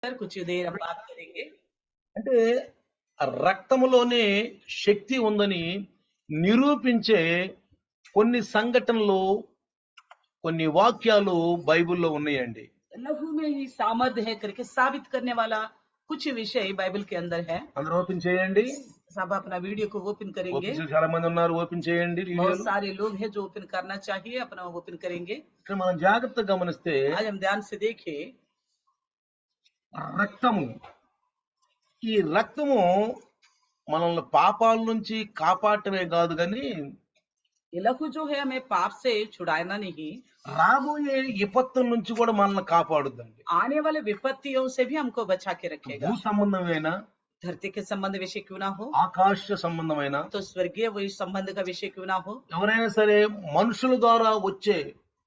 Sir कुछ देर हम बात करेंगे। అంటే రక్తములోనే శక్తి ఉందని నిరూపించే కొన్ని సంఘటనలు, కొన్ని వాక్యాలు బైబిల్‌లో ఉన్నాయండి. लहू में ही सामर्थ्य है करके साबित करने वाला कुछ विषय बाइबल के अंदर है। అందరూ ఓపెన్ చేయండి. सब अपना वीडियो को ओपन करेंगे। ఓపెన్ చేసి చాలా మంది ఉన్నారు. ఓపెన్ చేయండి बहुत వీడియోలు. सारे लोग हैं जो ओपन करना चाहिए, अपना ओपन करेंगे। ఇక్కడ మనం జాగ్రత్తగా గమనిస్తే आज हम ध्यान से देखें, రక్తము, ఈ రక్తము మనల్ని పాపాల నుంచి కాపాడటమే కాదు గాని ये लहू जो है हमें पाप से छुड़ाना नहीं, రాబోయే విపత్తుల నుంచి కూడా మనల్ని కాపాడుద్దండి. आने वाले विपत्तियों से भी हमको बचा के భూ रखेगा। సంబంధమైన, धरती के संबंध विषय क्यों ना हो, ఆకాశ సంబంధమైన, तो स्वर्गीय वही संबंध का विषय क्यों ना हो, ఎవరైనా సరే మనుషుల ద్వారా వచ్చే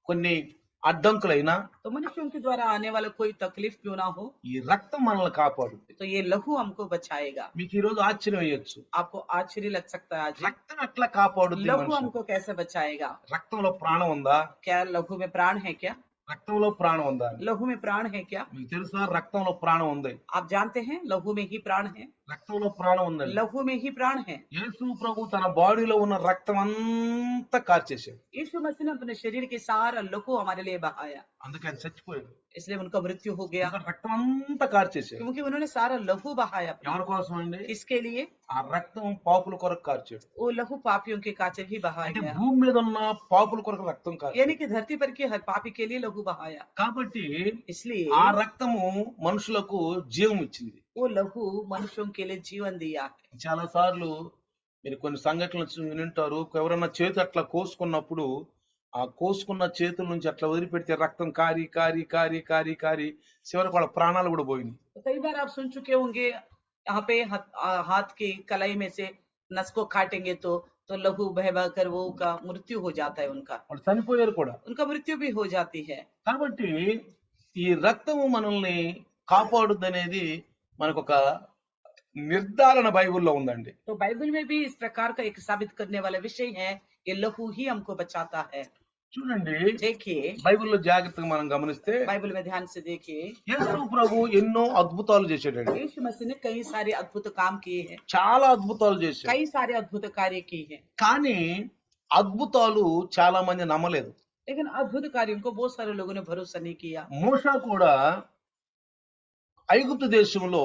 కొన్ని అడ్డంకులైనా तो मनुष्यों के द्वारा आने वाला कोई तकलीफ क्यों ना हो, ఈ రక్తం మనల్ని కాపాడుద్ది. तो ये लहू हमको बचाएगा। మీకు ఈ రోజు ఆశ్చర్యం అయ్యొచ్చు, आपको आश्चर्य लग सकता है आज, రక్తం ఎట్లా కాపాడుద్ది लहू మనిషిని? हमको कैसे बचाएगा? రక్తంలో ప్రాణం ఉందా? क्या लहू में प्राण है क्या? రక్తంలో ప్రాణం ఉందా? लहू में प्राण है क्या? మీకు తెలుసా రక్తంలో ప్రాణం ఉంది? आप जानते हैं लहू में ही प्राण है। రక్తంలో ప్రాణం ఉందండి. लहू में ही प्राण है। యేసు ప్రభు తన బాడీలో ఉన్న రక్తం అంతా కార్చేశాడు. यीशु मसीह ने अपने शरीर के सारा लहू हमारे लिए बहाया, అందుకే ఆయన చచ్చిపోయాడు. इसलिए उनका मृत्यु हो गया, ఇంకా రక్తం అంతా కార్చేశాడు. क्योंकि उन्होंने सारा लहू बहाया। ఎవరి కోసం అండి? किसके लिए? ఆ రక్తం పాపుల కొరకు కార్చాడు. वो लहू पापियों के काचे ही बहाया అంటే गया, భూమి మీద ఉన్న పాపుల కొరకు రక్తం కార్చాడు. यानी कि धरती पर के हर पापी के लिए लहू बहाया। కాబట్టి इसलिए ఆ రక్తము మనుషులకు జీవం ఇచ్చింది. वो लहू मनुष्यों के लिए जीवन दिया है। చాలా సార్లు మీరు కొన్ని సంఘటనలు వింటారు. ఎవరన్నా చేతి అట్లా కోసుకున్నప్పుడు ఆ కోసుకున్న చేతుల నుంచి అట్లా వదిలిపెడితే రక్తం కారి కారి కారి కారి కారి చివరికి వాళ్ళ ప్రాణాలు కూడా పోయినాయి. तो कई बार आप सुन चुके होंगे, यहाँ पे हाथ की कलाई में से नस को काटेंगे तो लहू बह बह कर वो का मृत्यु हो जाता है, వాళ్ళు చనిపోయారు కూడా. उनका मृत्यु भी हो जाती है। కాబట్టి ఈ రక్తము మనల్ని కాపాడుద్దనేది మనకొక నిర్ధారణ బైబిల్లో ఉందండి. तो बाइबल में भी इस प्रकार का एक साबित करने वाला विषय है, ये लहू ही हमको बचाता है। చూడండి, देखिए బైబిల్లో జాగ్రత్తగా మనం గమనిస్తే बाइबल में ध्यान से देखिए, యేసు ప్రభు ఎన్నో అద్భుతాలు చేశాడండి. यीशु मसीह ने कई सारे अद्भुत काम किए हैं, చాలా అద్భుతాలు చేశాడు. कई सारे अद्भुत कार्य किए हैं, కానీ అద్భుతాలు చాలా మంది నమ్మలేదు. लेकिन अद्भुत कार्यों को बहुत सारे लोगों ने भरोसा नहीं किया। మోషే కూడా ఐగుప్తు దేశంలో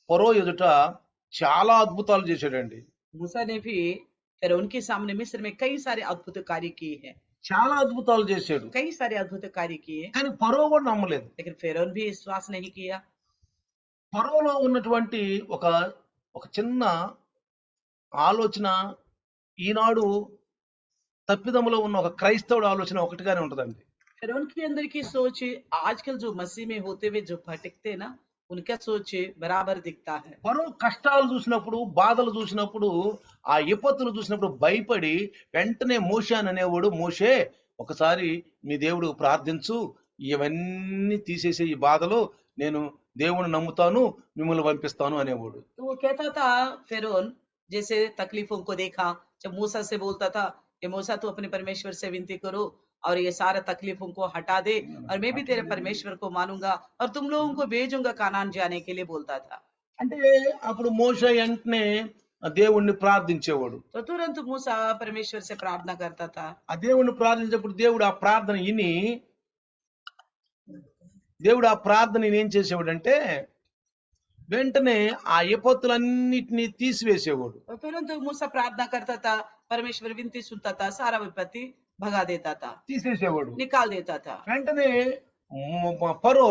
ఫరో ఎదుట చాలా అద్భుతాలు చేశాడండి. मूसा ने भी फिर उनके सामने मिस्र में कई सारे अद्भुत कार्य किए हैं, చాలా అద్భుతాలు చేశాడు. कई सारे अद्भुत कार्य किए, కానీ ఫరో కూడా నమ్మలేదు. लेकिन फिरौन भी विश्वास नहीं किया। ఫరోలో ఉన్నటువంటి ఒక ఒక చిన్న ఆలోచన ఈనాడు తప్పిదములో ఉన్న ఒక క్రైస్తవుడు ఆలోచన ఒకటిగానే ఉంటదండి. फिरौन के अंदर की सोच आजकल जो मसीह में होते हुए जो भटकते हैं ना, उनका सोच बराबर दिखता है। ఫరో కష్టాలు చూసినప్పుడు, బాధలు చూసినప్పుడు, ఆ విపత్తులు చూసినప్పుడు భయపడి వెంటనే మోషే అని అనేవాడు, మోషే ఒకసారి మీ దేవుడు ప్రార్థించు, ఇవన్నీ తీసేసే ఈ బాధలు, నేను దేవుని నమ్ముతాను, మిమ్మల్ని పంపిస్తాను అనేవాడు. तो वो कहता था फिरौन, जैसे तकलीफों को देखा जब मूसा से बोलता था कि मूसा तू अपने परमेश्वर से विनती करो और ये सारा तकलीफों को हटा दे, और मैं भी तेरे परमेश्वर को मानूंगा और तुम लोगों को भेजूंगा कानान जाने के लिए बोलता था। అంటే అప్పుడు మోషే వెంటనే ఆ దేవుణ్ణి ప్రార్థించేవాడు. तो तुरंत मूसा परमेश्वर से प्रार्थना करता था। ఆ దేవుణ్ణి ప్రార్థించేప్పుడు దేవుడు ఆ ప్రార్థన విని, దేవుడు ఆ ప్రార్థన ఏం చేసేవాడంటే వెంటనే ఆ విపత్తులన్నిటినీ తీసివేసేవాడు. तो तुरंत मूसा प्रार्थना करता था, परमेश्वर विनती सुनता था, सारा विपत्ति भगा देता था, తీసేసేవాడు. निकाल देता था। వెంటనే ఫరో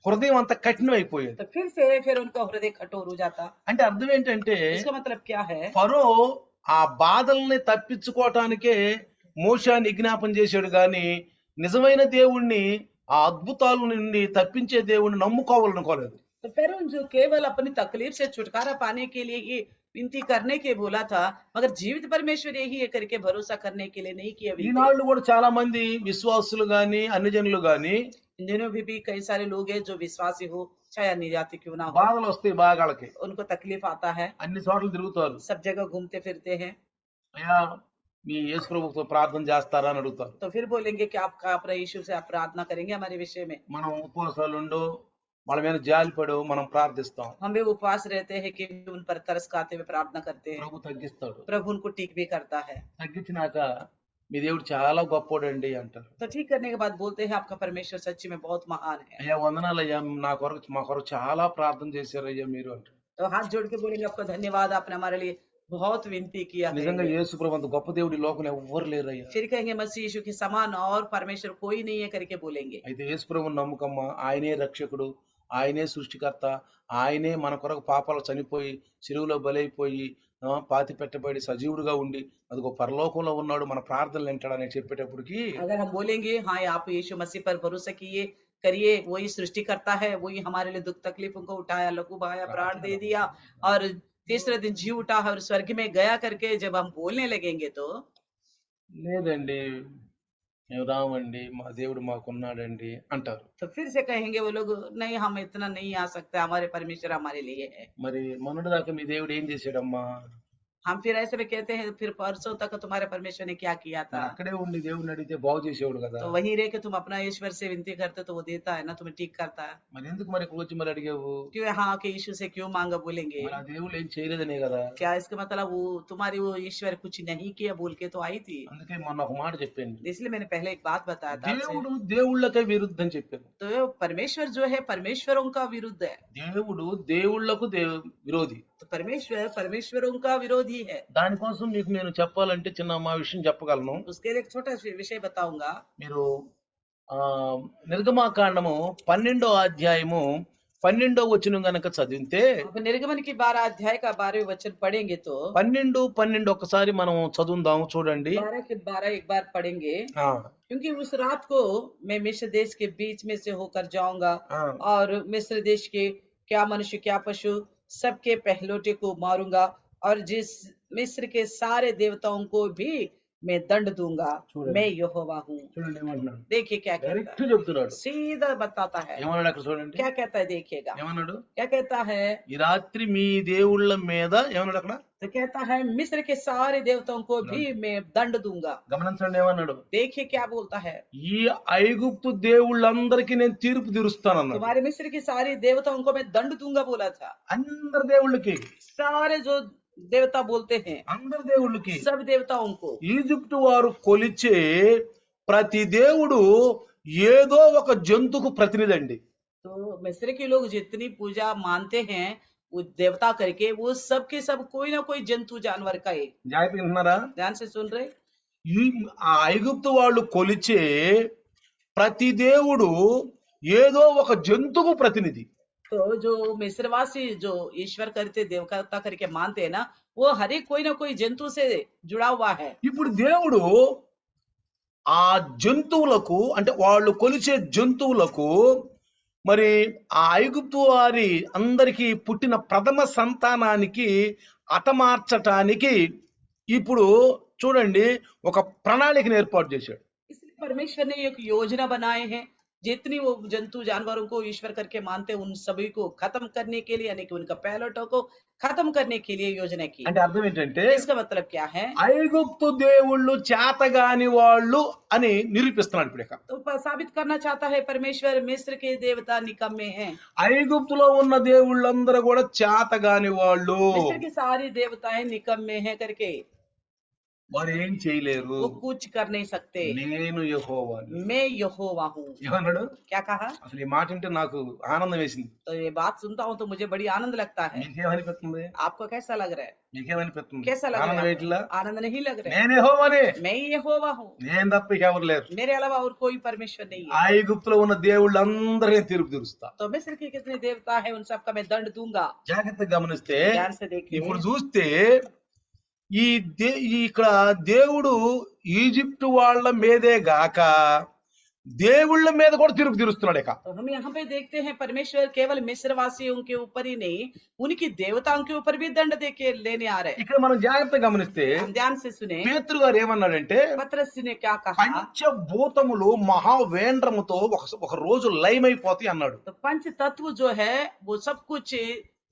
హృదయం అంతా కఠినం అయిపోయేది. तो फिर से फिर उनका हृदय कठोर हो जाता। అంటే అర్థం ఏంటంటే इसका मतलब क्या है? ఫరో ఆ బాధల్ని తప్పించుకోవటానికే మోషేని విజ్ఞాపన చేశాడు గాని నిజమైన దేవుణ్ణి, ఆ అద్భుతాల నుండి తప్పించే దేవుణ్ణి నమ్ముకోవాలనుకోలేదు. तो फिर जो केवल अपनी तकलीफ से छुटकारा पाने के लिए ही विनती करने के बोला था, मगर जीवित परमेश्वर यही है करके भरोसा करने के लिए नहीं किया विनती। ఈనాళ్ళు కూడా చాలా మంది విశ్వాసులు గాని అన్ని జనులు గాని इन दिनों भी कई सारे लोग हैं जो विश्वासी हो चाहे अन्य जाति क्यों ना हो, బాధలు వస్తాయి, బాగాళ్ళకి उनको तकलीफ आता है, అన్ని చోట్ల తిరుగుతారు. सब जगह घूमते फिरते हैं। అయ్యా మీ యేసు ప్రభుతో ప్రార్థన చేస్తారా అని అడుగుతారు. तो फिर बोलेंगे कि आप अपने यीशु से आप प्रार्थना करेंगे हमारे विषय में। మనం ఉపవాసాలు ఉండో వాళ్ళ మీద జాలిపడు మనం ప్రార్థిస్తాం. हम भी उपवास रहते हैं कि उन पर तरस खाते हुए प्रार्थना करते हैं। ప్రభు తగ్గిస్తాడు. प्रभु उनको ठीक भी करता है। తగ్గించినాక మీ దేవుడు చాలా గొప్పోడండి అంటారు. तो ठीक करने के बाद बोलते हैं आपका परमेश्वर सच्ची में बहुत महान है। అయ్యా వందనాలయ్యా నా కొరకు మా కొరకు చాలా ప్రార్థన చేశారయ్యా మీరు అంటారు. तो हाथ जोड़ के बोलेंगे आपका धन्यवाद, आपने हमारे लिए बहुत विनती किया నిజంగా है। యేసు ప్రభు అంత గొప్ప దేవుడి ఈ లోకంలో ఎవ్వరు లేరయ్యా. फिर कहेंगे मसीह यीशु के समान और परमेश्वर कोई नहीं है करके बोलेंगे। అయితే యేసు ప్రభువుని నమ్మకమ్మా, ఆయనే రక్షకుడు, ఆయనే సృష్టికర్త, ఆయనే మన కొరకు పాపాలు చనిపోయి సిలువలో బలైపోయి పాతి పెట్టబడి సజీవుడుగా ఉండి అదిగో పరలోకంలో ఉన్నాడు, మన ప్రార్థనలు వింటాడని చెప్పేటప్పటికి अगर हम बोलेंगे हाँ आप यीशु मसीह पर भरोसा किए करिए, वही सृष्टि करता है, वही हमारे लिए दुख तकलीफों को उठाया, लघु बहाया, प्राण दे दिया और तीसरे दिन जी उठा और स्वर्ग में गया करके जब हम बोलने लगेंगे तो లేదండి మేము రామండి, మా దేవుడు మాకున్నాడండి అంటారు. तो फिर से कहेंगे वो लोग नहीं हम इतना नहीं आ सकते, हमारे परमेश्वर हमारे लिए है। మరి మొన్నటి దాకా మీ దేవుడు ఏం చేశాడమ్మా? हम फिर ऐसे में कहते हैं फिर परसों तक तुम्हारे परमेश्वर ने क्या किया था। అక్కడే ఉండి దేవుడిని అడిగితే బాగు చేసేవాడు కదా. तो वहीं रह के तुम अपना ईश्वर से विनती करते तो वो देता है ना, तुम्हें ठीक करता है। మరి ఎందుకు మరి ఇక్కడ వచ్చి మరి అడిగావు? क्यों यहाँ के यीशु से क्यों मांगा बोलेंगे? మరి ఆ దేవుడు ఏం చేయలేదనే కదా. क्या इसका मतलब वो तुम्हारी वो ईश्वर कुछ नहीं किया बोल के तो आई थी। అందుకే మొన్న ఒక మాట చెప్పాను, इसलिए मैंने पहले एक बात बताया था आपसे। దేవుడు దేవుళ్ళకే విరుద్ధం చెప్పాను. तो परमेश्वर जो है परमेश्वरों का विरुद्ध है। దేవుడు దేవుళ్ళకు విరోధి. तो परमेश्वर परमेश्वरों का विरोधी है। దానికోసం మీకు నేను చెప్పాలంటే చిన్న మా విషయం చెప్పగలను. उसके लिए एक छोटा विषय बताऊंगा। మీరు నిర్గమాకాండము 12వ అధ్యాయము 12వ వచనం గనక చదివితే अब निर्गमन की 12 अध्याय का 12वें वचन पढ़ेंगे तो 12 ఒకసారి మనం చదువుదాం చూడండి. 12 के 12 एक बार पढ़ेंगे। ఆ, क्योंकि उस रात को मैं मिस्र देश के बीच में से होकर जाऊंगा ఆ, और मिस्र देश के क्या मनुष्य क्या पशु सबके पहलौठे को मारूंगा और जिस मिस्र के सारे देवताओं को भी मैं दंड दूंगा, చూడండి. मैं यहोवा हूँ। చూడండి ఏమంటున్నాడు, देखिए क्या कहता డైరెక్ట్ है, చెప్తున్నాడు. सीधा बताता है। ఏమన్నాడు అక్కడ చూడండి, क्या कहता है देखिएगा, ఏమన్నాడు? क्या कहता है। ఈ రాత్రి మీ దేవుళ్ళ మీద ఏమన్నాడు అక్కడ? तो कहता है मिस्र के सारे देवताओं को भी मैं दंड दूंगा। గమనించండి ఏమన్నాడు? देखिए क्या बोलता है, ఈ ఐగుప్తు దేవుళ్ళందరికీ నేను తీర్పు తీరుస్తానన్నాడు. तुम्हारे मिस्र के सारे देवताओं को मैं दंड दूंगा बोला था। అందరి దేవుళ్ళకి, सारे जो देवता बोलते हैं అందరి దేవుళ్ళకి सब देवताओं को। ఈజిప్టు వారు కొలిచే ప్రతి దేవుడు ఏదో ఒక జంతుకు ప్రతినిధి అండి. तो मिस्र के लोग जितनी पूजा मानते हैं वो देवता करके वो सब के सब कोई ना कोई जंतु जानवर का है। జాగ్రత్తగా వింటున్నారా? ध्यान से सुन रहे। ఈ ఆ ఐగుప్తు వాళ్ళు కొలిచే ప్రతి దేవుడు ఏదో ఒక జంతుకు ప్రతినిధి. तो जो मिस्रवासी जो ईश्वर करते देवता करके मानते हैं ना, वो हर एक कोई ना कोई जंतु से जुड़ा हुआ है। ఇప్పుడు దేవుడు ఆ జంతువులకు అంటే వాళ్ళు కొలిచే జంతువులకు మరి ఆ ఐగుప్తు వారి అందరికి పుట్టిన ప్రథమ సంతానానికి హతమార్చటానికి ఇప్పుడు చూడండి ఒక ప్రణాళికను ఏర్పాటు చేశాడు. इसलिए परमेश्वर ने एक योजना बनाए हैं, जितनी वो जंतु जानवरों को ईश्वर करके मानते हैं उन सभी को खत्म करने के लिए, यानी कि उनका पहलौठों को खत्म करने के लिए योजना की। అంటే అర్థం ఏంటంటే इसका मतलब क्या है, ఐగుప్తు దేవుళ్ళు చేతగాని వాళ్ళు అని నిరూపిస్తున్నాడు ఇప్పుడు ఇక. तो साबित करना चाहता है परमेश्वर मिस्र के देवता निकम्मे हैं। ఐగుప్తులో ఉన్న దేవుళ్ళందరూ కూడా చేతగాని వాళ్ళు, मिस्र के सारे देवताएं निकम्मे हैं करके వారు ఏం చేయలేరు. वो कुछ कर नहीं सकते। నేను యెహోవాని. मैं यहोवा हूँ। ఏమన్నాడు? क्या कहा, అసలు ఈ మాట అంటే నాకు ఆనందం వేసింది. तो ये बात सुनता हूँ तो मुझे बड़ी आनंद लगता है। మీకేమనిపిస్తుంది? आपको कैसा लग रहा है, మీకేమనిపిస్తుంది? कैसा लग ఆనందం रहा है వేయట్లా? आपको? आनंद नहीं लग रहा है। నేను యెహోవాని, मैं ही यहोवा हूँ, నేను తప్ప ఇక ఎవరు లేరు. मेरे अलावा और कोई परमेश्वर नहीं है। ఐగుప్తులో ఉన్న దేవుళ్ళందరినీ తీర్పు తీరుస్తా. तो मिस्र के कितने देवता है उन सबका मैं दंड दूंगा। జాగ్రత్తగా గమనిస్తే ध्यान से देखिए, ఇప్పుడు చూస్తే ఇక్కడ దేవుడు ఈజిప్ట్ వాళ్ళ మీదే గాక దేవుళ్ళ మీద కూడా తీర్పు తీరుస్తున్నాడు ఇక. तो हम यहाँ पे देखते हैं परमेश्वर केवल मिस्र वासियों के ऊपर ही नहीं उनकी देवताओं के ऊपर भी दंड दे के लेने आ रहे हैं। ఇక్కడ మనం జాగ్రత్తగా గమనిస్తే हम ध्यान से सुने, పేతురు గారు ఏమన్నాడంటే पतरस ने क्या कहा, పంచభూతములు మహావేంద్రముతో ఒక రోజు లయమైపోతాయి అన్నాడు. तो पंच तत्व जो है वो सब कुछ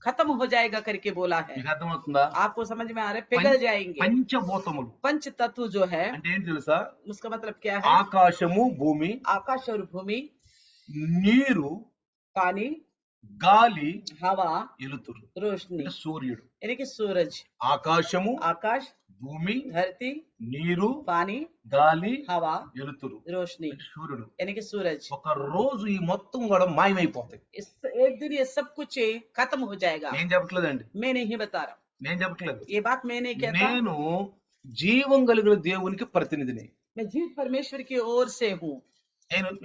खत्म हो जाएगा करके बोला है। మీకు అర్థమవుతుందా? आपको समझ में आ रहा है, पिघल जाएंगे। పంచభూతములు पंच तत्व जो है అంటే ఏంటి తెలుసా? उसका मतलब क्या है, ఆకాశము, భూమి, आकाश और भूमि, నీరు, पानी, గాలి हवा, ఎలుతురు रोशनी అంటే సూర్యుడు, यानी कि सूरज, ఆకాశము, आकाश, భూమి, धरती, నీరు, पानी, గాలి, हवा, ఎలుతురు रोशनी అంటే సూర్యుడు. यानी कि सूरज। ఒక రోజు ఈ మొత్తం కూడా మాయమైపోతాయి. इस एक दिन ये सब कुछ खत्म हो जाएगा। నేను చెప్పట్లేదండి, मैं नहीं बता रहा, నేను చెప్పట్లేదు. ये बात मैं नहीं कहता। నేను జీవం కలిగిన దేవునికి ప్రతినిధిని. मैं जीवित परमेश्वर की ओर से हूँ,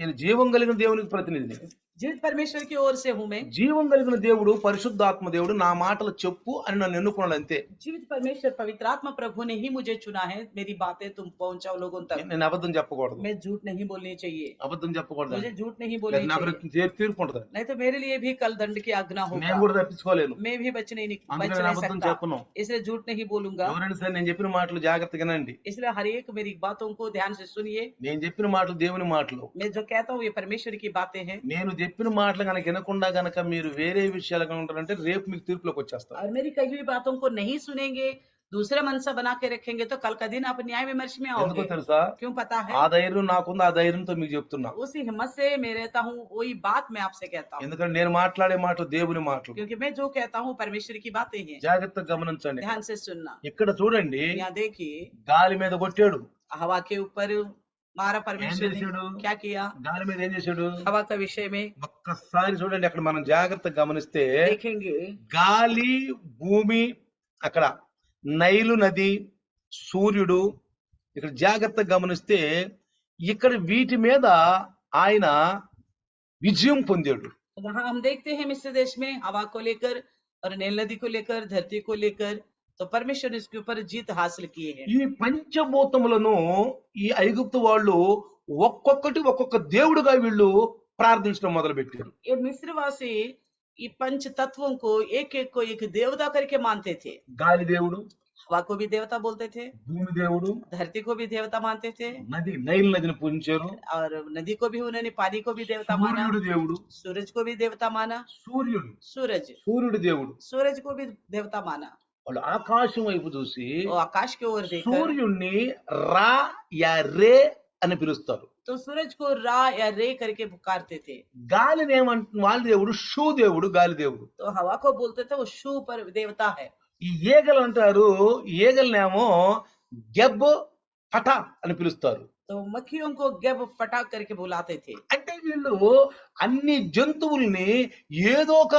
నేను జీవం కలిగిన దేవునికి ప్రతినిధిని. जीवित परमेश्वर की ओर से हूँ मैं। జీవం కలిగిన దేవుడు పరిశుద్ధాత్మ దేవుడు నా మాటలు చెప్పు అని నన్ను ఎన్నుకున్నాడు అంతే. जीवित परमेश्वर पवित्र आत्मा प्रभु ने ही मुझे चुना है, मेरी बातें तुम पहुंचाओ लोगों तक। నేను అబద్ధం చెప్పకూడదు, मैं झूठ नहीं बोलनी चाहिए, అబద్ధం చెప్పకూడదు, मुझे झूठ नहीं లేదా बोलनी నాకు चाहिए, తీర్పు ఉంటుంది. नहीं तो मेरे लिए भी कल दंड की आज्ञा నేను होगा। కూడా తప్పించుకోలేను, मैं भी बच అందుకని नहीं నేను అబద్ధం सकता, చెప్పను. इसलिए झूठ नहीं बोलूंगा। ఎవరైనా సరే నేను చెప్పిన మాటలు జాగ్రత్తగా వినండి. इसलिए हर एक मेरी बातों को ध्यान से सुनिए। నేను చెప్పిన మాటలు దేవుని మాటలు. मैं जो कहता हूँ ये परमेश्वर की बातें हैं, నేను చెప్పిన మాటలు కనుక వినకుండా గనక మీరు వేరే విషయాలు ఉంటారంటే రేపు మీకు తీర్పులోకి వచ్చేస్తారు. और मेरी कही हुई बातों को नहीं सुनेंगे, दूसरा मनसा बना के रखेंगे तो कल का दिन आप न्याय विमर्श में ఎందుకో आओगे। తెలుసా, क्यों पता है? ఆ ధైర్యం నాకుంది, ఆ ధైర్యంతో మీకు చెప్తున్నా. उसी हिम्मत से मैं रहता हूँ, वही बात मैं आपसे कहता हूँ, ఎందుకంటే నేను మాట్లాడే మాటలు దేవుని మాటలు. क्योंकि मैं जो कहता हूँ परमेश्वर की बातें हैं। జాగ్రత్తగా గమనించండి. ध्यान से सुनना। ఇక్కడ చూడండి, यहाँ देखिए, గాలి మీద కొట్టాడు. हवा के ऊपर मारा ఏం परमेश्वर ने, చేశాడు? क्या किया? గాలి మీద ఏం చేశాడు? हवा का विषय में ఒక్కసారి చూడండి, అక్కడ మనం జాగ్రత్తగా గమనిస్తే देखेंगे, గాలి, భూమి, అక్కడ నైలు నది, సూర్యుడు, ఇక్కడ జాగ్రత్తగా గమనిస్తే ఇక్కడ వీటి మీద ఆయన విజయం పొందాడు. वहां हम देखते हैं मिस्र देश में हवा को लेकर और नील नदी को लेकर, धरती को लेकर, तो परमेश्वर ने इसके ऊपर जीत हासिल की है। ఈ పంచభూతములను ఈ ఐగుప్తు వాళ్ళు ఒక్కొక్కటి ఒక్కొక్క దేవుడుగా వీళ్ళు ప్రార్థించడం మొదలు పెట్టారు. ये मिस्रवासी ये पंच तत्वों को एक एक देवता करके मानते थे। గాలి దేవుడు, हवा को भी देवता बोलते थे, భూమి దేవుడు, धरती को भी देवता मानते थे, నైల్ నదిని పూజించారు. और नदी को भी उन्होंने पानी को भी देवता माना, సూర్యుడు దేవుడు, सूरज को भी देवता माना, సూర్యుడు सूरज దేవుడు. सूरज को भी देवता माना। వాళ్ళు ఆకాశం వైపు చూసి वो आकाश की ओर देखकर సూర్యుడిని రా యా రే అని పిలుస్తారు. तो सूरज को रा या रे करके पुकारते थे। గాలిని వాళ్ళ దేవుడు షూ దేవుడు, గాలి దేవుడు. तो हवा को बोलते थे वो शू पर देवता है। ఈ ఈగలు అంటారు, ఈగలనేమో గెబ్ పట అని పిలుస్తారు. तो मक्खियों को गब पटाक करके बुलाते थे। అంటే వీళ్ళు అన్ని జంతువుల్ని ఏదో ఒక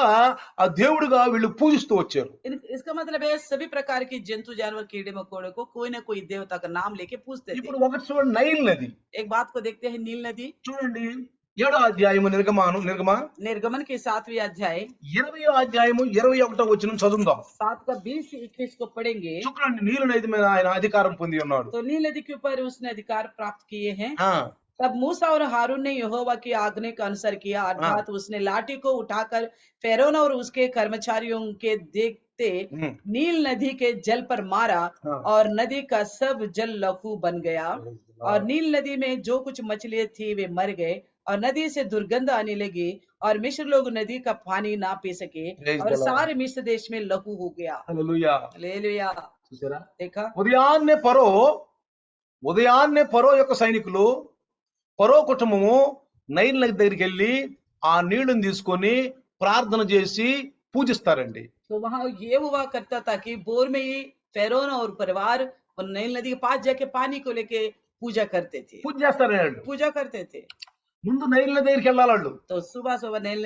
ఆ దేవుడిగా వీళ్ళు పూజిస్తూ వచ్చారు. इसका मतलब है सभी प्रकार की जंतु जानवर कीड़े मकोड़े को कोई ना कोई देवता का नाम लेके पूजते थे। ఇప్పుడు ఒకటి చూడండి, నైల్ నది एक बात को देखते हैं, नील नदी। చూడండి, 7వ అధ్యాయము निर्गमन के 7वें अध्याय 20వ అధ్యాయము 21వ వచనం చదువుదాం. 7 का 20-21 को पढ़ेंगे। చూడండి, నీళ్ళు నది మీద ఆయన అధికారం పొంది ఉన్నాడు. तो नील नदी के ऊपर उसने अधिकार प्राप्त किए हैं। ఆ, तब मूसा और हारून ने यहोवा की आज्ञा का अनुसार किया, अर्थात उसने लाठी को उठाकर फैरोन और उसके कर्मचारियों के देखते ఉమ్, नील नदी के जल पर मारा हाँ। और नदी का सब जल लहू बन गया और नील नदी में जो कुछ मछलियां थी वे मर गए और नदी से दुर्गंध आने लगी और मिस्र लोग नदी का पानी ना पी सके Praise और the Lord. सारे मिस्र देश में लहू हो गया। హల్లెలూయా. हालेलुया। చూసారా, देखा, ఉదయాన్నే ఫరో యొక్క సైనికులు, ఫరో కుటుంబము నైల్ నది దగ్గరికి వెళ్ళి ఆ నీళ్లను తీసుకొని ప్రార్థన చేసి పూజిస్తారండి. तो वहां ये हुआ करता था कि बोर में ही फेरोन और परिवार और नील नदी के पास जाके पानी को लेके पूजा करते थे। పూజ చేస్తారండి వాళ్ళు. पूजा करते थे ముందు నైల్ నది దగ్గరికి వెళ్ళాలి వాళ్ళు. तो सुबह सुबह नील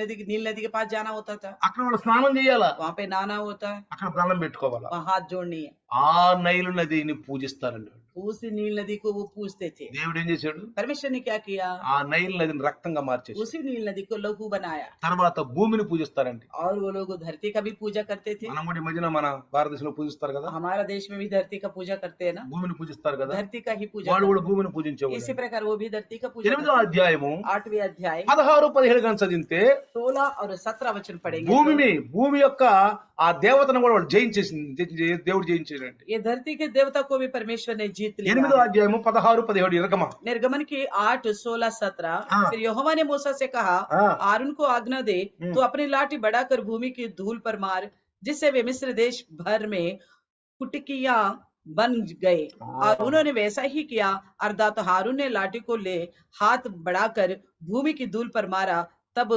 नदी के पास जाना होता था, అక్కడ వాళ్ళు స్నానం చేయాలా, वहां पे नहाना होता है, అక్కడ ప్రాణం పెట్టుకోవాలా. वहां हाथ जोड़नी है। ఆ నైలు నదిని పూజిస్తారండి వాళ్ళు. उस नील नदी को वो पूजते थे। దేవుడు ఏం చేశాడు? परमेश्वर ने क्या किया? ఆ నైల్ నదిని రక్తంగా మార్చేసి उसी नील नदी को लघु बनाया తర్వాత భూమిని పూజిస్తారండి. और वो लोग धरती का भी पूजा करते थे। మనం కూడా ఈ మధ్యన మన భారతదేశంలో పూజిస్తారు కదా, हमारा देश में भी धरती का पूजा करते हैं ना, భూమిని పూజిస్తారు కదా, धरती का ही पूजा వాళ్ళు करते కూడా భూమిని हैं। పూజించేవాళ్ళు. इसी प्रकार वो भी धरती का पूजा 8వ करते हैं। అధ్యాయము 8वें अध्याय 16-17 గంట చదివితే 16 और 17 वचन पढ़ेंगे। భూమి యొక్క ఆ దేవతను కూడా వాళ్ళు జయించేసింది, దేవుడు జయించాడండి. ये धरती के देवता को भी परमेश्वर ने जीत लिया। 8వ అధ్యాయము 16-17 ఇరగమ. निर्गमन की 8, 16, 17। हाँ। फिर यहोवा ने मूसा से कहा, हाँ। आरून को आज्ञा दे, तो अपनी लाठी बढ़ाकर भूमि की धूल पर मार, जिससे वे मिस्र देश भर में कुटकियां बन गए। और उन्होंने वैसा ही किया, अर्थात हारून ने लाठी को ले हाथ बढ़ाकर भूमि की धूल पर मारा, तब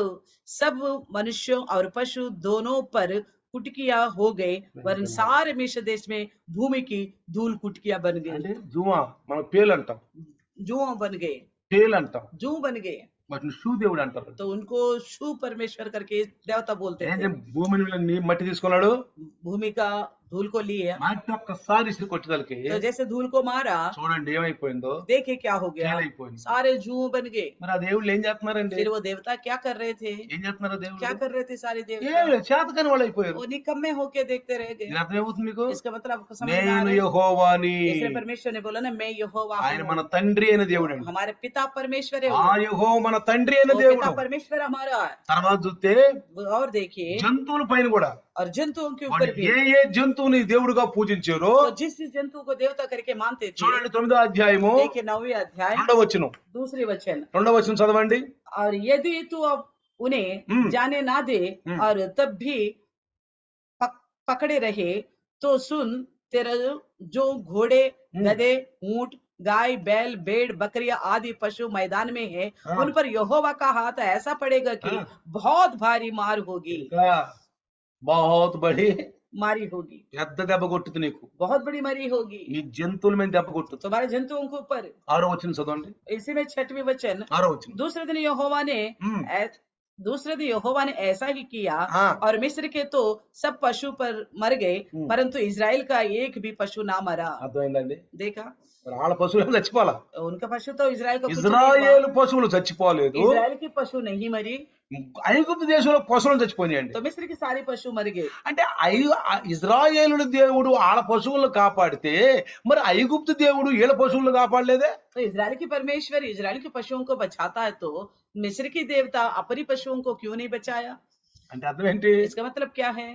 सब मनुष्यों और पशु दोनों पर कुटकिया हो गए, वरन सारे मिस्र देश में भूमि की धूल कुटकिया बन गई, అంటే జువా మనం పేలు అంటాం, जुओं बन गए, పేలు అంటాం, जू बन गए। వాటిని షూ దేవుడు అంటారు. तो उनको शू परमेश्वर करके देवता बोलते ఏంటంటే थे। భూమిని మట్టి తీసుకున్నాడు, भूमि का धूल को लिए, మట్టి ఒక్కసారి ఇసురు కొట్టేదానికి तो जैसे धूल को मारा, చూడండి ఏమైపోయిందో, देखे क्या हो गया, నేలైపోయింది. सारे जू बन गए। మరి ఆ దేవుళ్ళు ఏం చేస్తున్నారండి? फिर वो देवता क्या कर रहे थे, ఏం చేస్తున్నారు क्या దేవుళ్ళు? कर रहे थे सारे ఏం देवता? లేదు, చేతకాని వాళ్ళు అయిపోయారు. वो निकम्मे होके देखते रह गए। దీని అర్థం ఏమవుతుంది మీకు? इसका मतलब आपको समझ में आ నేను रहा है? యెహోవాని. इसलिए परमेश्वर ने बोला ना, मैं यहोवा ఆయన हूँ। మన తండ్రి అయిన దేవుడు అండి. हमारे पिता परमेश्वर है ఆ वो। యెహోవా మన తండ్రి అయిన वो దేవుడు. पिता परमेश्वर हमारा है। తర్వాత చూస్తే और देखिए, జంతువుల పైన కూడా और जंतुओं के వాళ్ళు ऊपर भी, ఏ జంతువుని దేవుడుగా పూజించారో तो जिस जंतु को देवता करके मानते थे, చూడండి 9వ అధ్యాయము देखिए 9वें अध्याय 2వ వచనం, दूसरी वचन, 2వ వచనం చదవండి. और यदि तू अब उन्हें जाने ना दे और तब भी पकड़े रहे, तो सुन, तेरा जो घोड़े, गधे, ऊंट, गाय, बैल, भेड़, बकरियां आदि पशु मैदान में है, उन पर यहोवा का हाथ ऐसा पड़ेगा कि बहुत भारी मार होगी, ఇంకా బహుత్ బడి मारी होगी, పెద్ద దెబ్బ కొట్టుతుంది నీకు, बहुत बड़ी मारी होगी ఈ జంతువుల మీద దెబ్బ కొట్టుతుంది. तुम्हारे जंतुओं के ऊपर। 6వ వచనం చదవండి. इसी में 6वें वचन, 6వ వచనం. दूसरे दिन यहोवा ने ऐसा ही किया, हाँ। और मिस्र के तो सब पशु पर मर गए, परंतु इजराइल का एक भी पशु ना मरा। అర్థమైందండి? देखा, మరి వాళ్ళ పశువులు చచ్చిపోలా, उनका पशु तो इजराइल का कुछ नहीं ఇజ్రాయేలు हुआ। పశువులు చచ్చిపోలేదు, इजराइल की पशु नहीं मरी, ఐగుప్తు దేశంలో పశువులు చచ్చిపోయాయండి. तो मिस्र की सारी पशु मर गए। అంటే ఇజ్రాయేలు దేవుడు వాళ్ళ పశువులను కాపాడితే మరి ఐగుప్తు దేవుడు వీళ్ళ పశువులను కాపాడలేదే? तो इजराइल की परमेश्वर इजराइल के पशुओं को बचाता है, तो मिस्र की देवता अपनी पशुओं को क्यों नहीं बचाया? అంటే అర్థం ఏంటి? इसका मतलब क्या है?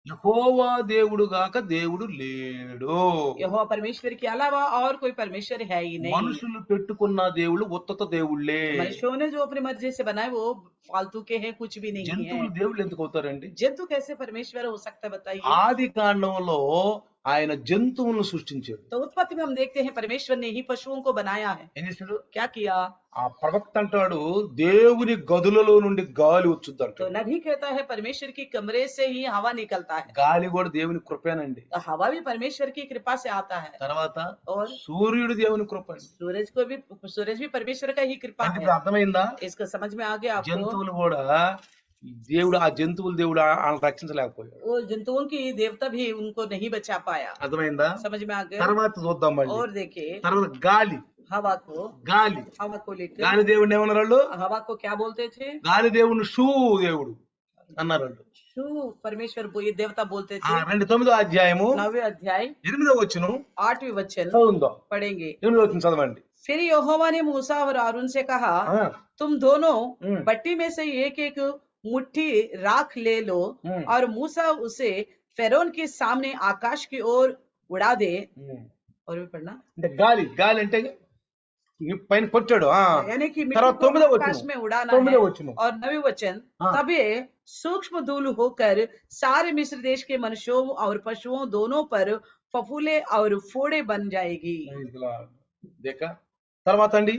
యెహోవా దేవుడు గాక దేవుడు లేడు. यहोवा परमेश्वर के अलावा और कोई परमेश्वर है ही नहीं। మనుషులు పెట్టుకున్న దేవుళ్ళు ఉత్తత దేవుళ్ళే. मनुष्यों ने जो अपनी मर्जी से बनाए वो फालतू के हैं, कुछ भी नहीं है। జంతువులు దేవుళ్ళు ఎందుకు అవుతారండి? जंतु कैसे परमेश्वर हो सकता है, बताइए? ఆది కాండంలో ఆయన జంతువులను సృష్టించాడు. तो उत्पत्ति में हम देखते हैं परमेश्वर ने ही पशुओं को बनाया है। ఏం చేశాడు? क्या किया? ఆ ప్రవక్త అంటాడు దేవుని గదులలో నుండి గాలి వచ్చుద్ది तो అంటాడు. नबी कहता है परमेश्वर की कमरे से ही हवा निकलता है। గాలి కూడా దేవుని కృపేనండి. तो हवा भी परमेश्वर की कृपा से आता है। తర్వాత और సూర్యుడు దేవుని కృప అండి. सूरज भी परमेश्वर का ही कृपा అంటే है। ఇప్పుడు అర్థమైందా? इसको समझ में आ गया आपको? జంతువులు కూడా దేవుడు ఆ జంతువులు దేవుడు వాళ్ళని రక్షించలేకపోయాడు. वो जंतुओं की देवता भी उनको नहीं बचा पाया। అర్థమైందా? समझ में आ गया? తర్వాత చూద్దాం మళ్ళీ. और देखिए తర్వాత గాలి हवा को लेकर గాలి దేవుడిని ఏమన్నారు వాళ్ళు? हवा को क्या बोलते थे? గాలి దేవుడిని షూ దేవుడు అన్నారు వాళ్ళు. शू परमेश्वर ये देवता बोलते ఆ, थे। రండి 9వ అధ్యాయము 9वें अध्याय 8వ వచనం 8वें वचन చదువుందో. पढ़ेंगे। 8వ వచనం చదవండి. फिर यहोवा ने मूसा और आरून से कहा, ఆ, तुम दोनों हम्म। भट्टी में से एक एक मुट्ठी राख ले लो, हम्म। और मूसा उसे फेरोन के सामने आकाश की ओर उड़ा दे। और भी पढ़ना, అంటే గాలి గాలి అంటే ఈ పైన కొట్టాడు. ఆ, यानी कि मिट्टी తర్వాత को 9వ आकाश వచనం में उड़ाना 9వ है। వచనం और 9वें वचन, हाँ। तब ये सूक्ष्म धूल होकर सारे मिस्र देश के मनुष्यों और पशुओं दोनों पर फफूले और फोड़े बन जाएगी। దేక తర్వాత అండి